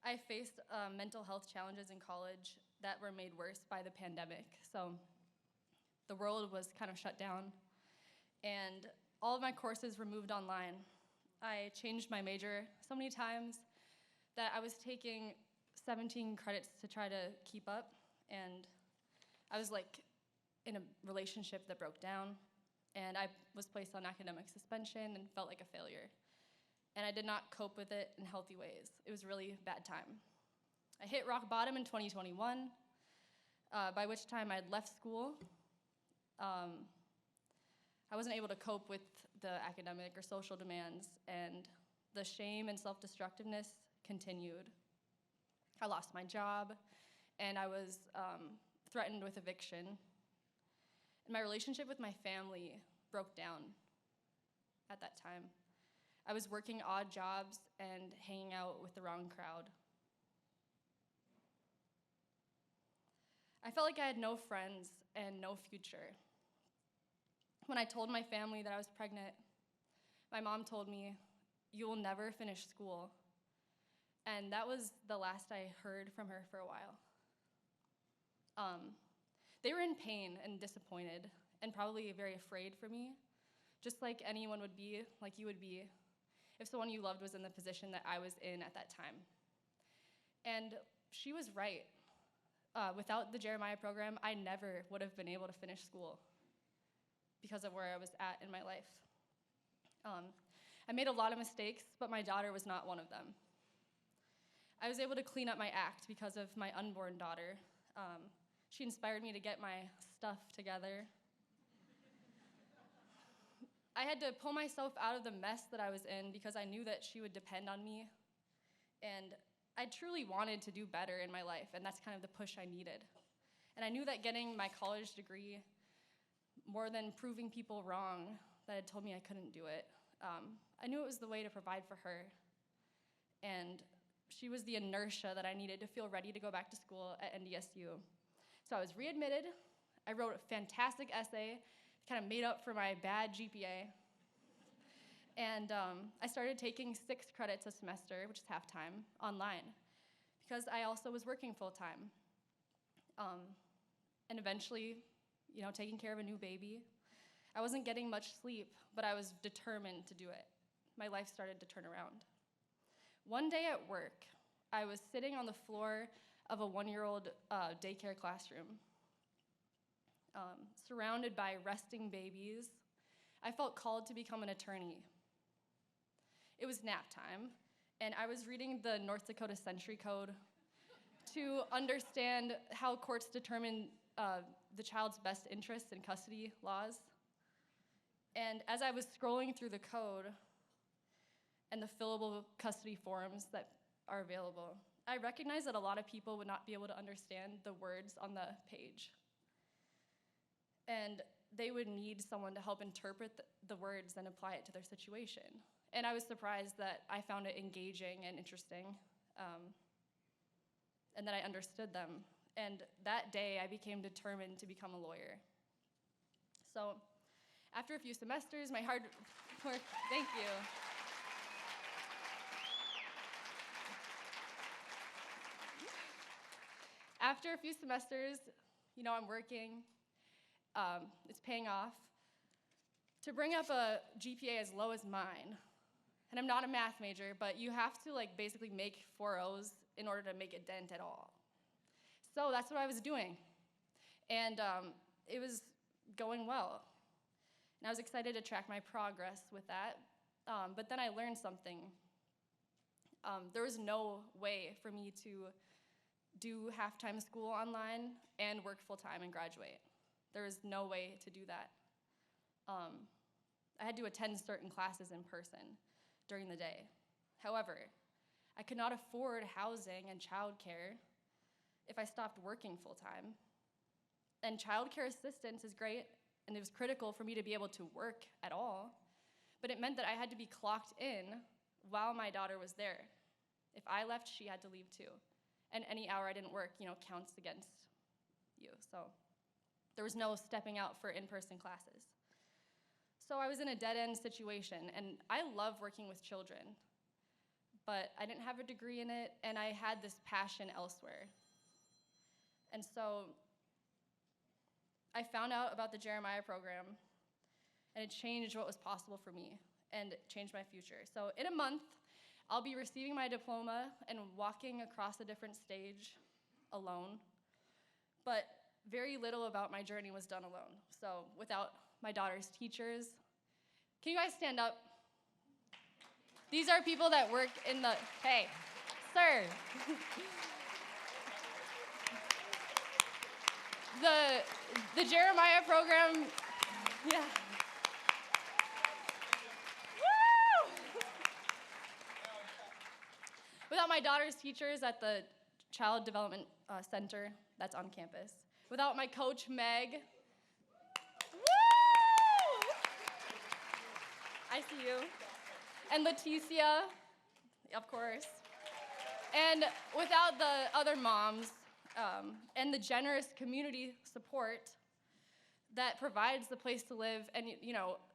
I faced mental health challenges in college that were made worse by the pandemic. So the world was kind of shut down, and all of my courses were moved online. I changed my major so many times that I was taking 17 credits to try to keep up, and I was like in a relationship that broke down, and I was placed on academic suspension and felt like a failure. And I did not cope with it in healthy ways. It was a really bad time. I hit rock bottom in 2021, by which time I'd left school. I wasn't able to cope with the academic or social demands, and the shame and self-destructiveness continued. I lost my job, and I was threatened with eviction. And my relationship with my family broke down at that time. I was working odd jobs and hanging out with the wrong crowd. I felt like I had no friends and no future. When I told my family that I was pregnant, my mom told me, "You will never finish school." And that was the last I heard from her for a while. They were in pain and disappointed and probably very afraid for me, just like anyone would be, like you would be, if someone you loved was in the position that I was in at that time. And she was right. Without the Jeremiah program, I never would have been able to finish school because of where I was at in my life. I made a lot of mistakes, but my daughter was not one of them. I was able to clean up my act because of my unborn daughter. She inspired me to get my stuff together. I had to pull myself out of the mess that I was in because I knew that she would depend on me. And I truly wanted to do better in my life, and that's kind of the push I needed. And I knew that getting my college degree, more than proving people wrong that had told me I couldn't do it, I knew it was the way to provide for her. And she was the inertia that I needed to feel ready to go back to school at NDSU. So I was readmitted. I wrote a fantastic essay, kind of made up for my bad GPA. And I started taking 6 credits a semester, which is half-time, online, because I also was working full-time. And eventually, taking care of a new baby. I wasn't getting much sleep, but I was determined to do it. My life started to turn around. One day at work, I was sitting on the floor of a 1-year-old daycare classroom, surrounded by resting babies. I felt called to become an attorney. It was nap time, and I was reading the North Dakota Century Code to understand how courts determine the child's best interests in custody laws. And as I was scrolling through the code and the fillable custody forms that are available, I recognized that a lot of people would not be able to understand the words on the page. And they would need someone to help interpret the words and apply it to their situation. And I was surprised that I found it engaging and interesting, and that I understood them. And that day, I became determined to become a lawyer. So after a few semesters, my hard work, thank you. After a few semesters, I'm working, it's paying off. To bring up a GPA as low as mine, and I'm not a math major, but you have to basically make 4.0s in order to make a dent at all. So that's what I was doing. And it was going well. And I was excited to track my progress with that. But then I learned something. There was no way for me to do half-time school online and work full-time and graduate. There was no way to do that. I had to attend certain classes in person during the day. However, I could not afford housing and childcare if I stopped working full-time. And childcare assistance is great, and it was critical for me to be able to work at all, but it meant that I had to be clocked in while my daughter was there. If I left, she had to leave too. And any hour I didn't work, counts against you. So there was no stepping out for in-person classes. So I was in a dead-end situation, and I love working with children, but I didn't have a degree in it, and I had this passion elsewhere. And so I found out about the Jeremiah program, and it changed what was possible for me, and it changed my future. So in a month, I'll be receiving my diploma and walking across a different stage alone, but very little about my journey was done alone. So without my daughter's teachers, can you guys stand up? These are people that work in the, hey, sir. The Jeremiah program, yeah. Woo! Without my daughter's teachers at the Child Development Center that's on campus, without my coach, Meg, woo! I see you, and Leticia, of course, and without the other moms, and the generous community support that provides the place to live. And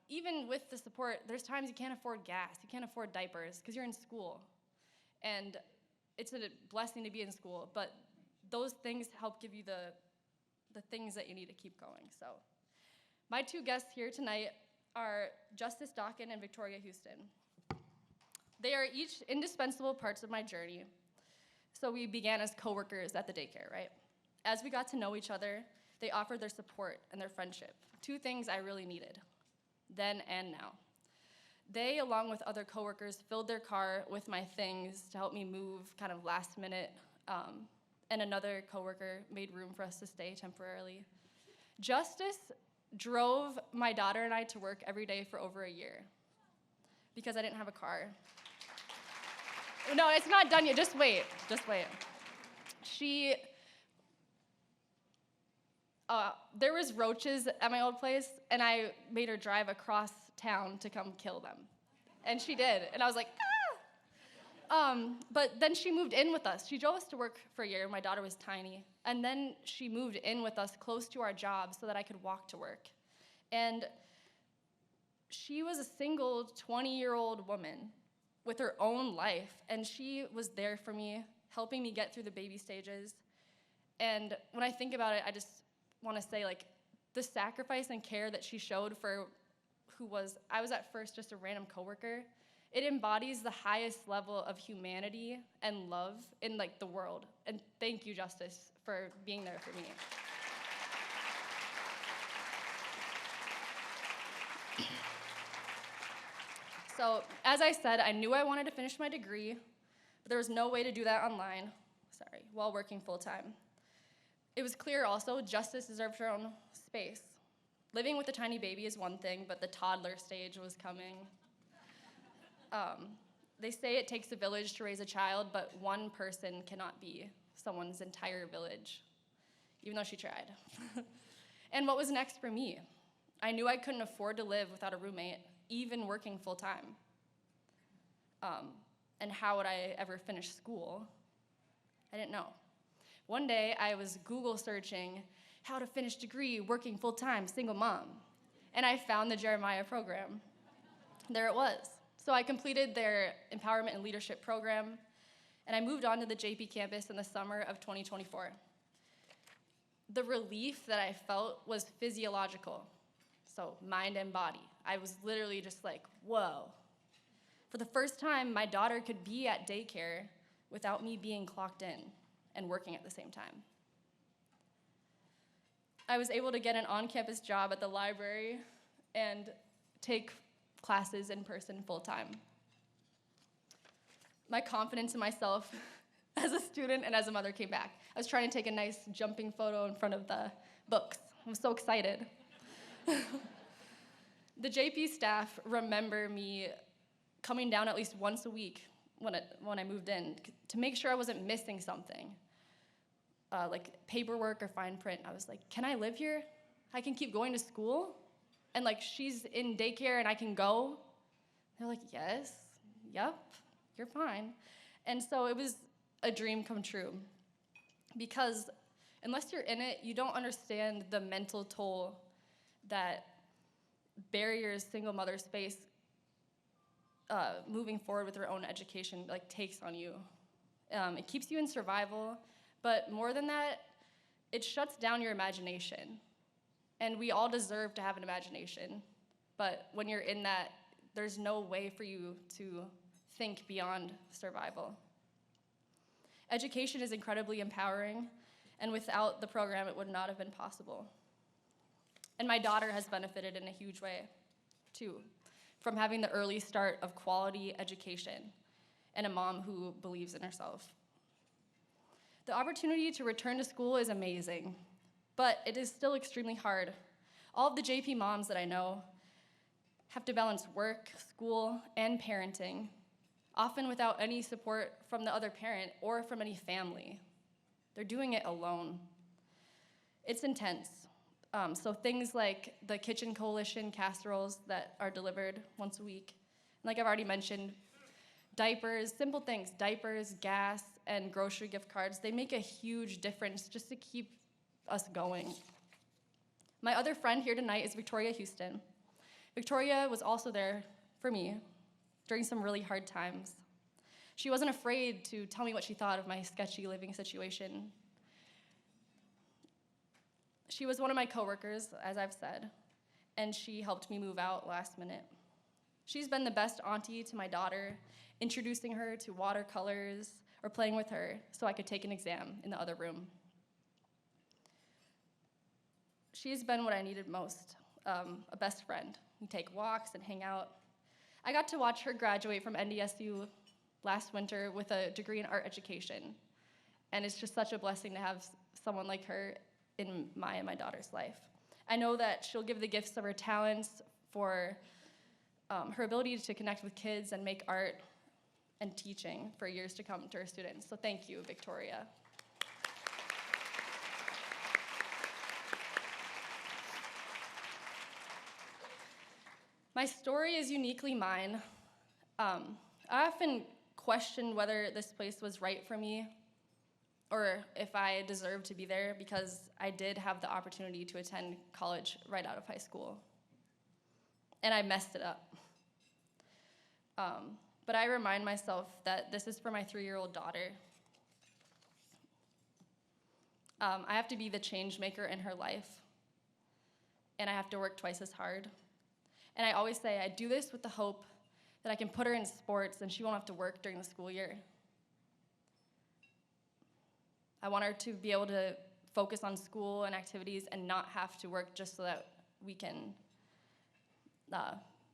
even with the support, there's times you can't afford gas, you can't afford diapers, because you're in school. And it's a blessing to be in school, but those things help give you the things that you need to keep going. So my two guests here tonight are Justice Dawkin and Victoria Houston. They are each indispensable parts of my journey. So we began as coworkers at the daycare, right? As we got to know each other, they offered their support and their friendship, two things I really needed, then and now. They, along with other coworkers, filled their car with my things to help me move kind of last minute, and another coworker made room for us to stay temporarily. Justice drove my daughter and I to work every day for over a year because I didn't have a car. No, it's not done yet. Just wait. There was roaches at my old place, and I made her drive across town to come kill them. And she did, and I was like, ah! But then she moved in with us. She drove us to work for a year. My daughter was tiny. And then she moved in with us close to our job so that I could walk to work. And she was a single 20-year-old woman with her own life, and she was there for me, helping me get through the baby stages. And when I think about it, I just want to say, the sacrifice and care that she showed for I was at first just a random coworker, it embodies the highest level of humanity and love in the world. And thank you, Justice, for being there for me. So, as I said, I knew I wanted to finish my degree, but there was no way to do that online, while working full-time. It was clear also Justice deserved her own space. Living with a tiny baby is one thing, but the toddler stage was coming. They say it takes a village to raise a child, but one person cannot be someone's entire village, even though she tried. And what was next for me? I knew I couldn't afford to live without a roommate, even working full-time. And how would I ever finish school? I didn't know. One day, I was Google searching how to finish degree, working full-time, single mom. And I found the Jeremiah program. There it was. So I completed their empowerment and leadership program, and I moved on to the JP campus in the summer of 2024. The relief that I felt was physiological, so mind and body. I was literally just like, whoa. For the first time, my daughter could be at daycare without me being clocked in and working at the same time. I was able to get an on-campus job at the library and take classes in person full-time. My confidence in myself as a student and as a mother came back. I was trying to take a nice jumping photo in front of the books. I was so excited. The JP staff remember me coming down at least once a week when I moved in to make sure I wasn't missing something, like paperwork or fine print. I was like, can I live here? I can keep going to school? And like, she's in daycare and I can go? They're like, yes, yep, you're fine. And so it was a dream come true, because unless you're in it, you don't understand the mental toll that barriers single mothers face moving forward with their own education takes on you. It keeps you in survival, but more than that, it shuts down your imagination. And we all deserve to have an imagination, but when you're in that, there's no way for you to think beyond survival. Education is incredibly empowering, and without the program, it would not have been possible. And my daughter has benefited in a huge way, too, from having the early start of quality education and a mom who believes in herself. The opportunity to return to school is amazing, but it is still extremely hard. All of the JP moms that I know have to balance work, school, and parenting, often without any support from the other parent or from any family. They're doing it alone. It's intense. So things like the Kitchen Coalition casseroles that are delivered once a week, like I've already mentioned, diapers, simple things, diapers, gas, and grocery gift cards, they make a huge difference just to keep us going. My other friend here tonight is Victoria Houston. Victoria was also there for me during some really hard times. She wasn't afraid to tell me what she thought of my sketchy living situation. She was one of my coworkers, as I've said, and she helped me move out last minute. She's been the best auntie to my daughter, introducing her to watercolors or playing with her so I could take an exam in the other room. She's been what I needed most, a best friend. We take walks and hang out. I got to watch her graduate from NDSU last winter with a degree in art education, and it's just such a blessing to have someone like her in Maia and my daughter's life. I know that she'll give the gifts of her talents for her ability to connect with kids and make art and teaching for years to come to her students. So thank you, Victoria. My story is uniquely mine. I often questioned whether this place was right for me or if I deserved to be there, because I did have the opportunity to attend college right out of high school. And I messed it up. But I remind myself that this is for my 3-year-old daughter. I have to be the change maker in her life, and I have to work twice as hard. And I always say I do this with the hope that I can put her in sports and she won't have to work during the school year. I want her to be able to focus on school and activities and not have to work just so that we can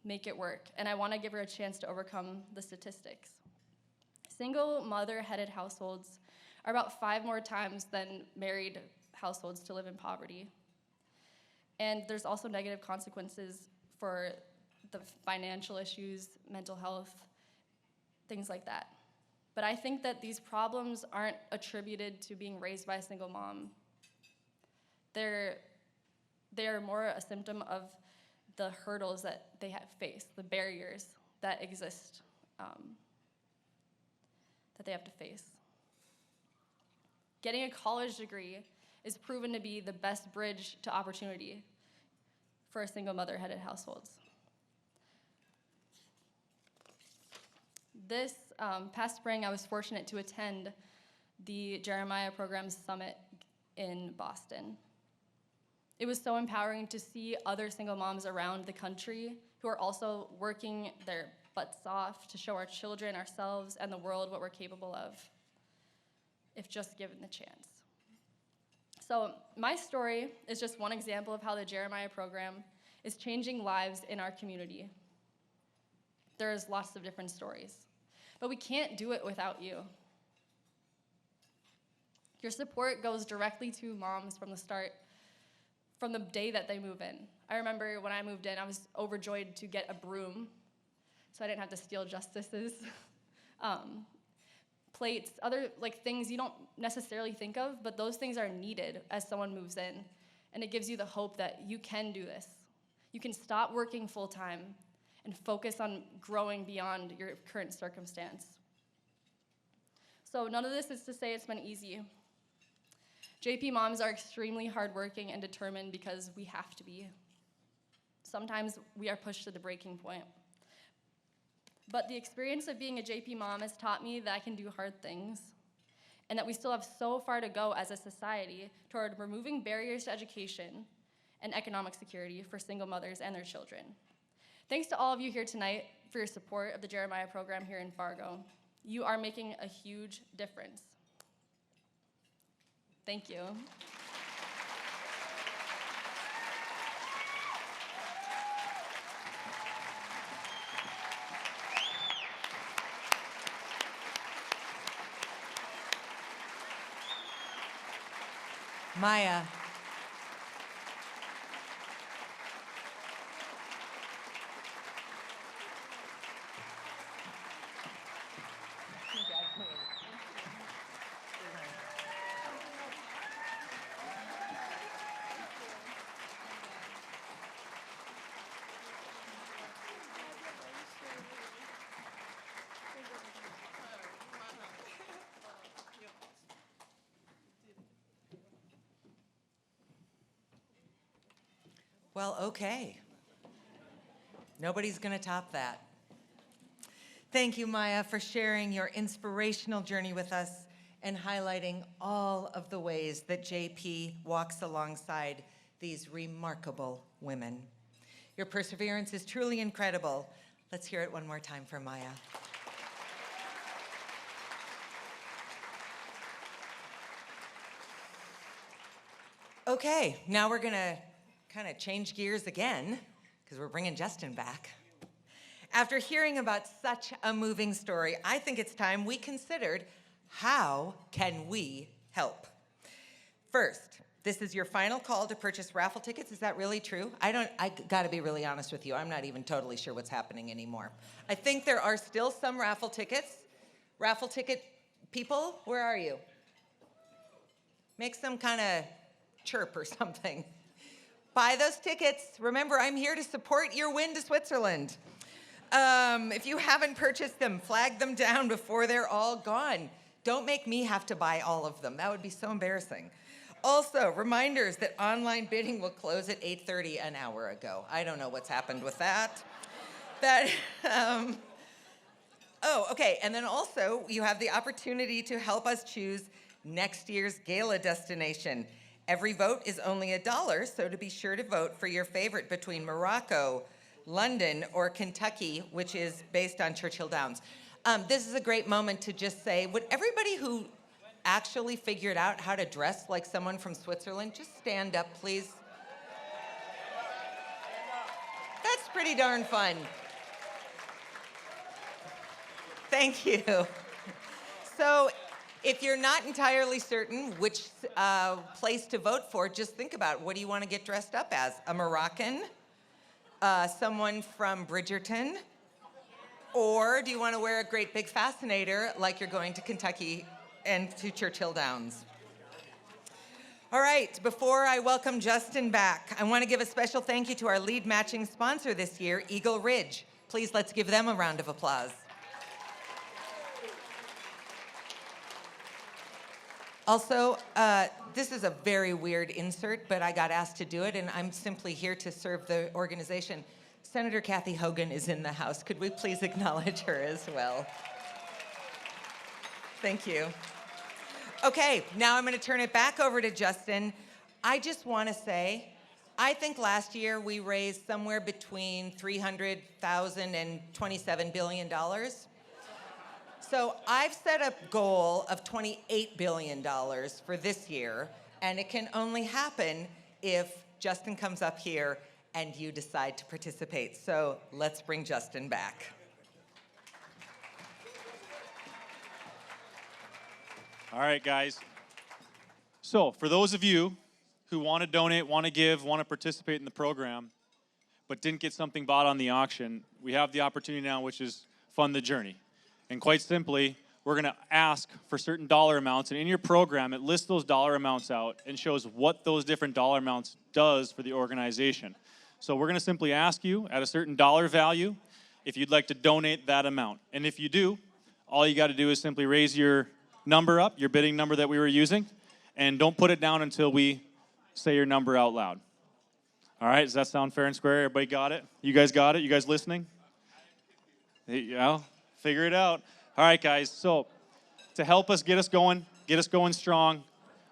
make it work. And I want to give her a chance to overcome the statistics. Single mother-headed households are about 5 more times than married households to live in poverty. And there's also negative consequences for the financial issues, mental health, things like that. But I think that these problems aren't attributed to being raised by a single mom. They're more a symptom of the hurdles that they have faced, the barriers that exist that they have to face. Getting a college degree is proven to be the best bridge to opportunity for a single mother-headed households. This past spring, I was fortunate to attend the Jeremiah Program Summit in Boston. It was so empowering to see other single moms around the country who are also working their butts off to show our children, ourselves, and the world what we're capable of, if just given the chance. So my story is just one example of how the Jeremiah Program is changing lives in our community. There's lots of different stories, but we can't do it without you. Your support goes directly to moms from the start, from the day that they move in. I remember when I moved in, I was overjoyed to get a broom, so I didn't have to steal Justice's. Plates, other things you don't necessarily think of, but those things are needed as someone moves in. And it gives you the hope that you can do this. You can stop working full-time and focus on growing beyond your current circumstance. So none of this is to say it's been easy. JP moms are extremely hardworking and determined because we have to be. Sometimes we are pushed to the breaking point. But the experience of being a JP mom has taught me that I can do hard things and that we still have so far to go as a society toward removing barriers to education and economic security for single mothers and their children. Thanks to all of you here tonight for your support of the Jeremiah Program here in Fargo. You are making a huge difference. Thank you. Maia. Well, okay. Nobody's going to top that. Thank you, Maia, for sharing your inspirational journey with us and highlighting all of the ways that JP walks alongside these remarkable women. Your perseverance is truly incredible. Let's hear it one more time for Maia. Okay, now we're going to kind of change gears again, because we're bringing Justin back. After hearing about such a moving story, I think it's time we considered how can we help? First, this is your final call to purchase raffle tickets. Is that really true? I gotta be really honest with you. I'm not even totally sure what's happening anymore. I think there are still some raffle tickets. Raffle ticket people, where are you? Make some kind of chirp or something. Buy those tickets. Remember, I'm here to support your win to Switzerland. If you haven't purchased them, flag them down before they're all gone. Don't make me have to buy all of them. That would be so embarrassing. Also, reminders that online bidding will close at 8:30 an hour ago. I don't know what's happened with that. Okay, and then also you have the opportunity to help us choose next year's gala destination. Every vote is only $1, so to be sure to vote for your favorite between Morocco, London, or Kentucky, which is based on Churchill Downs. This is a great moment to just say, would everybody who actually figured out how to dress like someone from Switzerland just stand up, please? That's pretty darn fun. Thank you. So, if you're not entirely certain which place to vote for, just think about what do you want to get dressed up as? A Moroccan? Someone from Bridgerton? Or do you want to wear a great big fascinator like you're going to Kentucky and to Churchill Downs? All right, before I welcome Justin back, I want to give a special thank you to our lead matching sponsor this year, Eagle Ridge. Please let's give them a round of applause. Also, this is a very weird insert, but I got asked to do it, and I'm simply here to serve the organization. Senator Kathy Hogan is in the house. Could we please acknowledge her as well? Thank you. Okay, now I'm going to turn it back over to Justin. I just want to say, I think last year we raised somewhere between $300,000 and $27 billion. So I've set a goal of $28 billion for this year, and it can only happen if Justin comes up here and you decide to participate. So let's bring Justin back. All right, guys. So for those of you who want to donate, want to give, want to participate in the program, but didn't get something bought on the auction, we have the opportunity now, which is Fund the Journey. And quite simply, we're going to ask for certain dollar amounts, and in your program, it lists those dollar amounts out and shows what those different dollar amounts does for the organization. So we're going to simply ask you at a certain dollar value if you'd like to donate that amount. And if you do, all you got to do is simply raise your number up, your bidding number that we were using, and don't put it down until we say your number out loud. All right, does that sound fair and square? Everybody got it? You guys got it? You guys listening? Yeah, figure it out. All right, guys, so to help us get us going strong,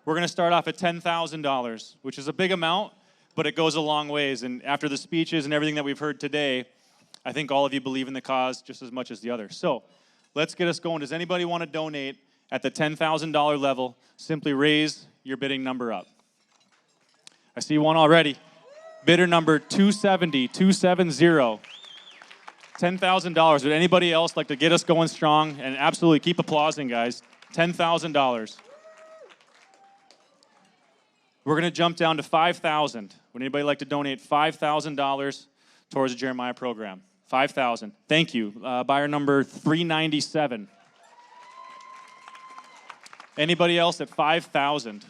we're going to start off at $10,000, which is a big amount, but it goes a long ways. And after the speeches and everything that we've heard today, I think all of you believe in the cause just as much as the others. So let's get us going. Does anybody want to donate at the $10,000 level? Simply raise your bidding number up. I see one already. Bidder number 270. $10,000. Would anybody else like to get us going strong? And absolutely keep applauding, guys. $10,000. We're going to jump down to $5,000. Would anybody like to donate $5,000 towards the Jeremiah program? $5,000. Thank you. Buyer number 397. Anybody else at $5,000?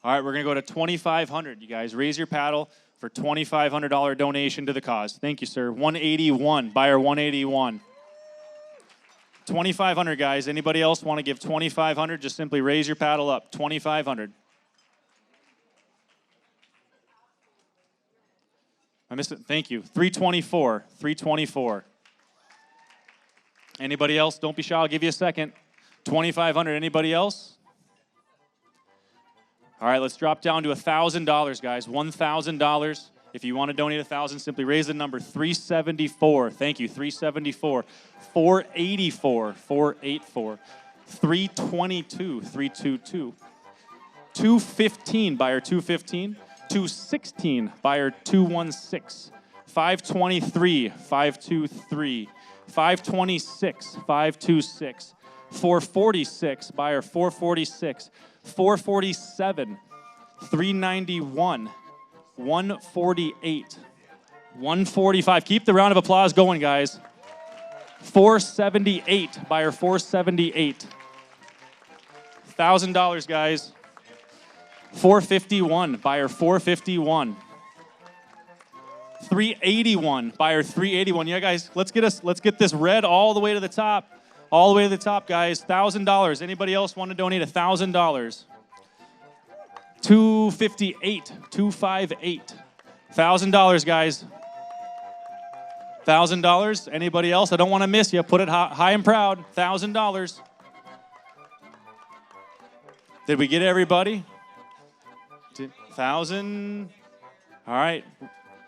All right, we're going to go to $2,500. You guys raise your paddle for $2,500 donation to the cause. Thank you, sir. 181. Buyer 181. 2,500, guys. Anybody else want to give 2,500? Just simply raise your paddle up. 2,500. I missed it. Thank you. 324. 324. Anybody else? Don't be shy. I'll give you a second. 2,500. Anybody else? All right, let's drop down to $1,000, guys. $1,000. If you want to donate $1,000, simply raise the number 374. Thank you, 374. 484, 484. 322, 322. 215, buyer 215. 216, buyer 216. 523, 523. 526, 526. 446, buyer 446. 447, 391, 148, 145. Keep the round of applause going, guys. 478, buyer 478. $1,000, guys. 451, buyer 451. 381, buyer 381. Yeah, guys, let's get this red all the way to the top. All the way to the top, guys. $1,000. Anybody else want to donate $1,000? 258, 258. $1,000, guys. $1,000. Anybody else? I don't want to miss you. Put it high and proud. $1,000. Did we get everybody? 1,000. All right.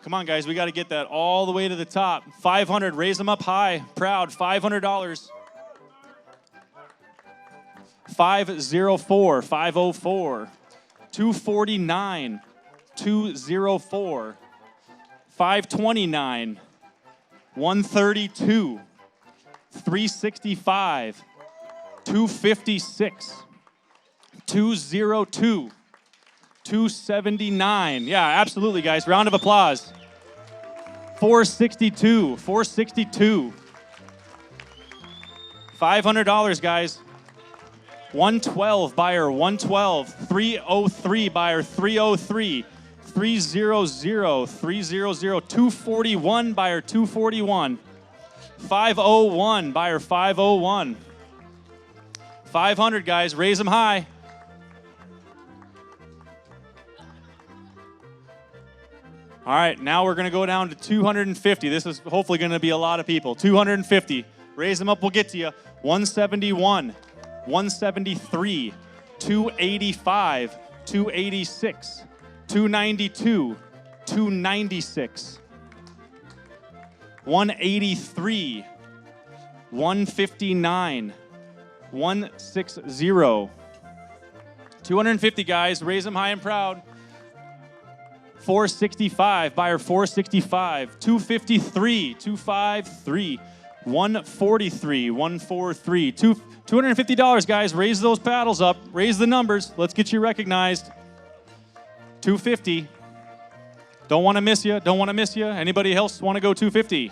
Come on, guys. We got to get that all the way to the top. 500. Raise them up high. Proud. $500. 504, 504, 249, 204, 529, 132, 365, 256, 202, 279. Yeah, absolutely, guys. Round of applause. 462, 462. $500, guys. 112, buyer 112. 303, buyer 303. 300, 300. 241, buyer 241. 501, buyer 501. 500, guys, raise them high. All right, now we're going to go down to 250. This is hopefully going to be a lot of people. 250. Raise them up, we'll get to you. 171, 173, 285, 286, 292, 296, 183, 159, 160. 250, guys, raise them high and proud. 465, buyer 465, 253, 253, 143, 143, $250, guys. Raise those paddles up. Raise the numbers. Let's get you recognized. 250. Don't want to miss you. Don't want to miss you. Anybody else want to go 250?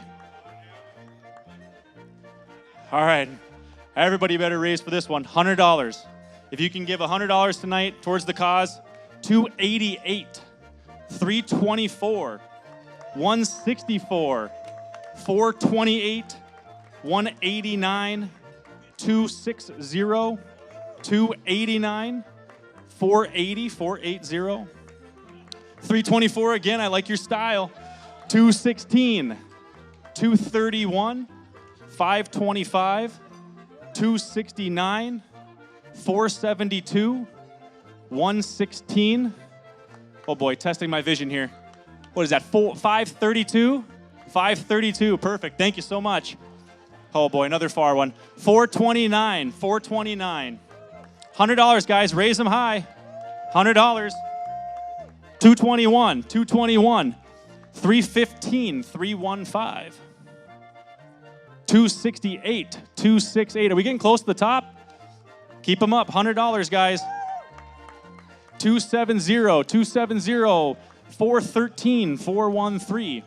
All right. Everybody better raise for this one. $100. If you can give $100 tonight towards the cause, 288, 324, 164, 428, 189, 260, 289, 480, 480, 324 again, I like your style, 216, 231, 525, 269, 472, 116. Oh boy, testing my vision here. What is that, 532? 532, perfect, thank you so much. Oh boy, another far one. 429, 429. $100, guys, raise them high. $100. 221, 221. 315, 315. 268, 268. Are we getting close to the top? Keep them up, $100, guys. 270, 270. 413, 413.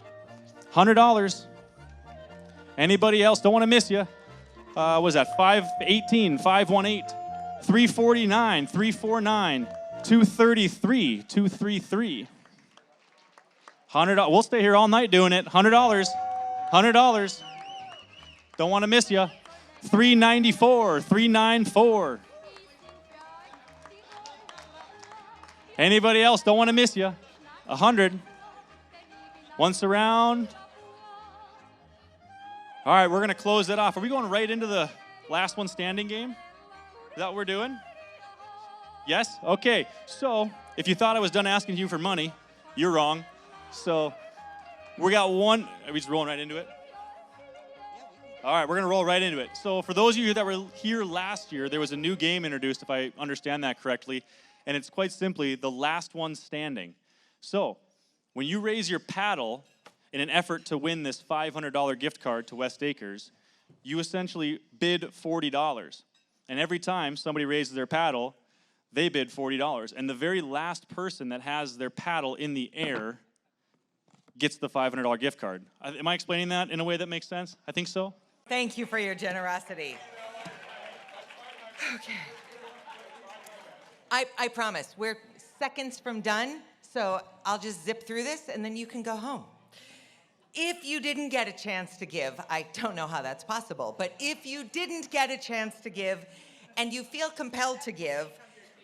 $100. Anybody else? Don't want to miss you. What was that? 518, 518, 349, 349, 233, 233. $100. We'll stay here all night doing it. $100. $100. Don't want to miss you. 394, 394. Anybody else? Don't want to miss you. 100. Once around. All right, we're going to close it off. Are we going right into the last one standing game? Is that what we're doing? Yes? Okay. So, if you thought I was done asking you for money, you're wrong. So, we got one. Are we just rolling right into it? All right, we're going to roll right into it. So, for those of you that were here last year, there was a new game introduced, if I understand that correctly, and it's quite simply the last one standing. So, when you raise your paddle in an effort to win this $500 gift card to West Acres, you essentially bid $40. And every time somebody raises their paddle, they bid $40. And the very last person that has their paddle in the air gets the $500 gift card. Am I explaining that in a way that makes sense? I think so. Thank you for your generosity. Okay. I promise, we're seconds from done, so I'll just zip through this and then you can go home. If you didn't get a chance to give, I don't know how that's possible, but if you didn't get a chance to give and you feel compelled to give,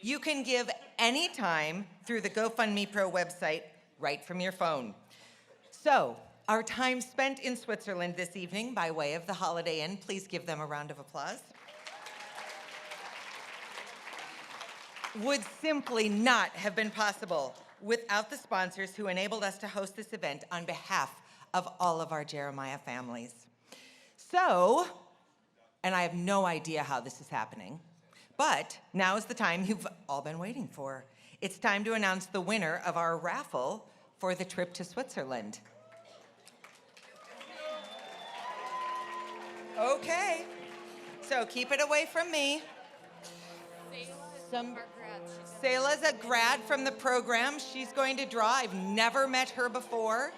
you can give anytime through the GoFundMe Pro website right from your phone. So, our time spent in Switzerland this evening by way of the Holiday Inn, please give them a round of applause, would simply not have been possible without the sponsors who enabled us to host this event on behalf of all of our Jeremiah families. So, and I have no idea how this is happening, but now is the time you've all been waiting for. It's time to announce the winner of our raffle for the trip to Switzerland. Okay, so keep it away from me. Sayla's a grad from the program. She's going to draw. I've never met her before.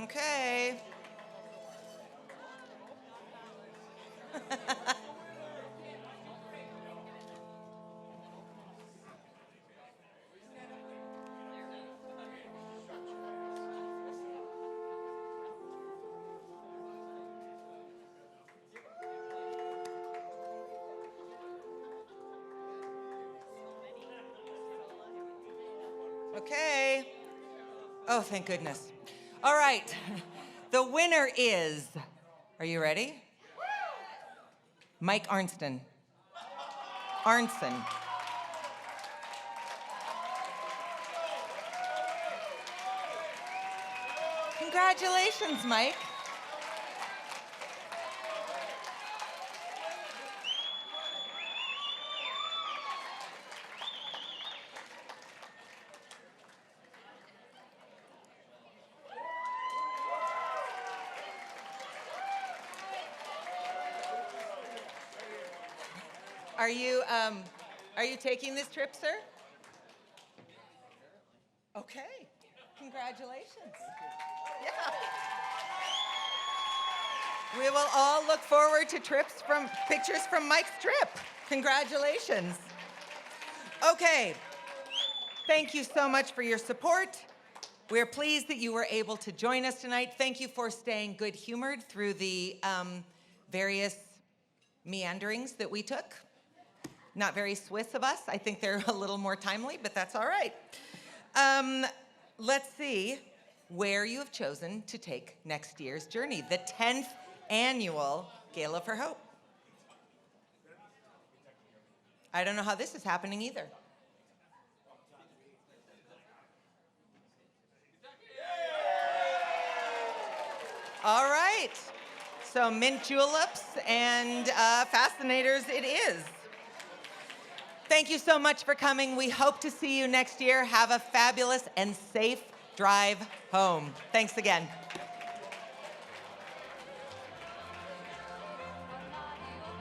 Okay. Okay. Oh, thank goodness. All right. The winner is, are you ready? Mike Arnson. Congratulations, Mike. Are you taking this trip, sir? Okay. Congratulations. Yeah. We will all look forward to pictures from Mike's trip. Congratulations. Okay. Thank you so much for your support. We're pleased that you were able to join us tonight. Thank you for staying good-humored through the various meanderings that we took. Not very Swiss of us. I think they're a little more timely, but that's all right. Let's see where you have chosen to take next year's journey, the 10th annual Gala for Hope. I don't know how this is happening either. All right. So mint juleps and fascinators it is. Thank you so much for coming. We hope to see you next year. Have a fabulous and safe drive home. Thanks again.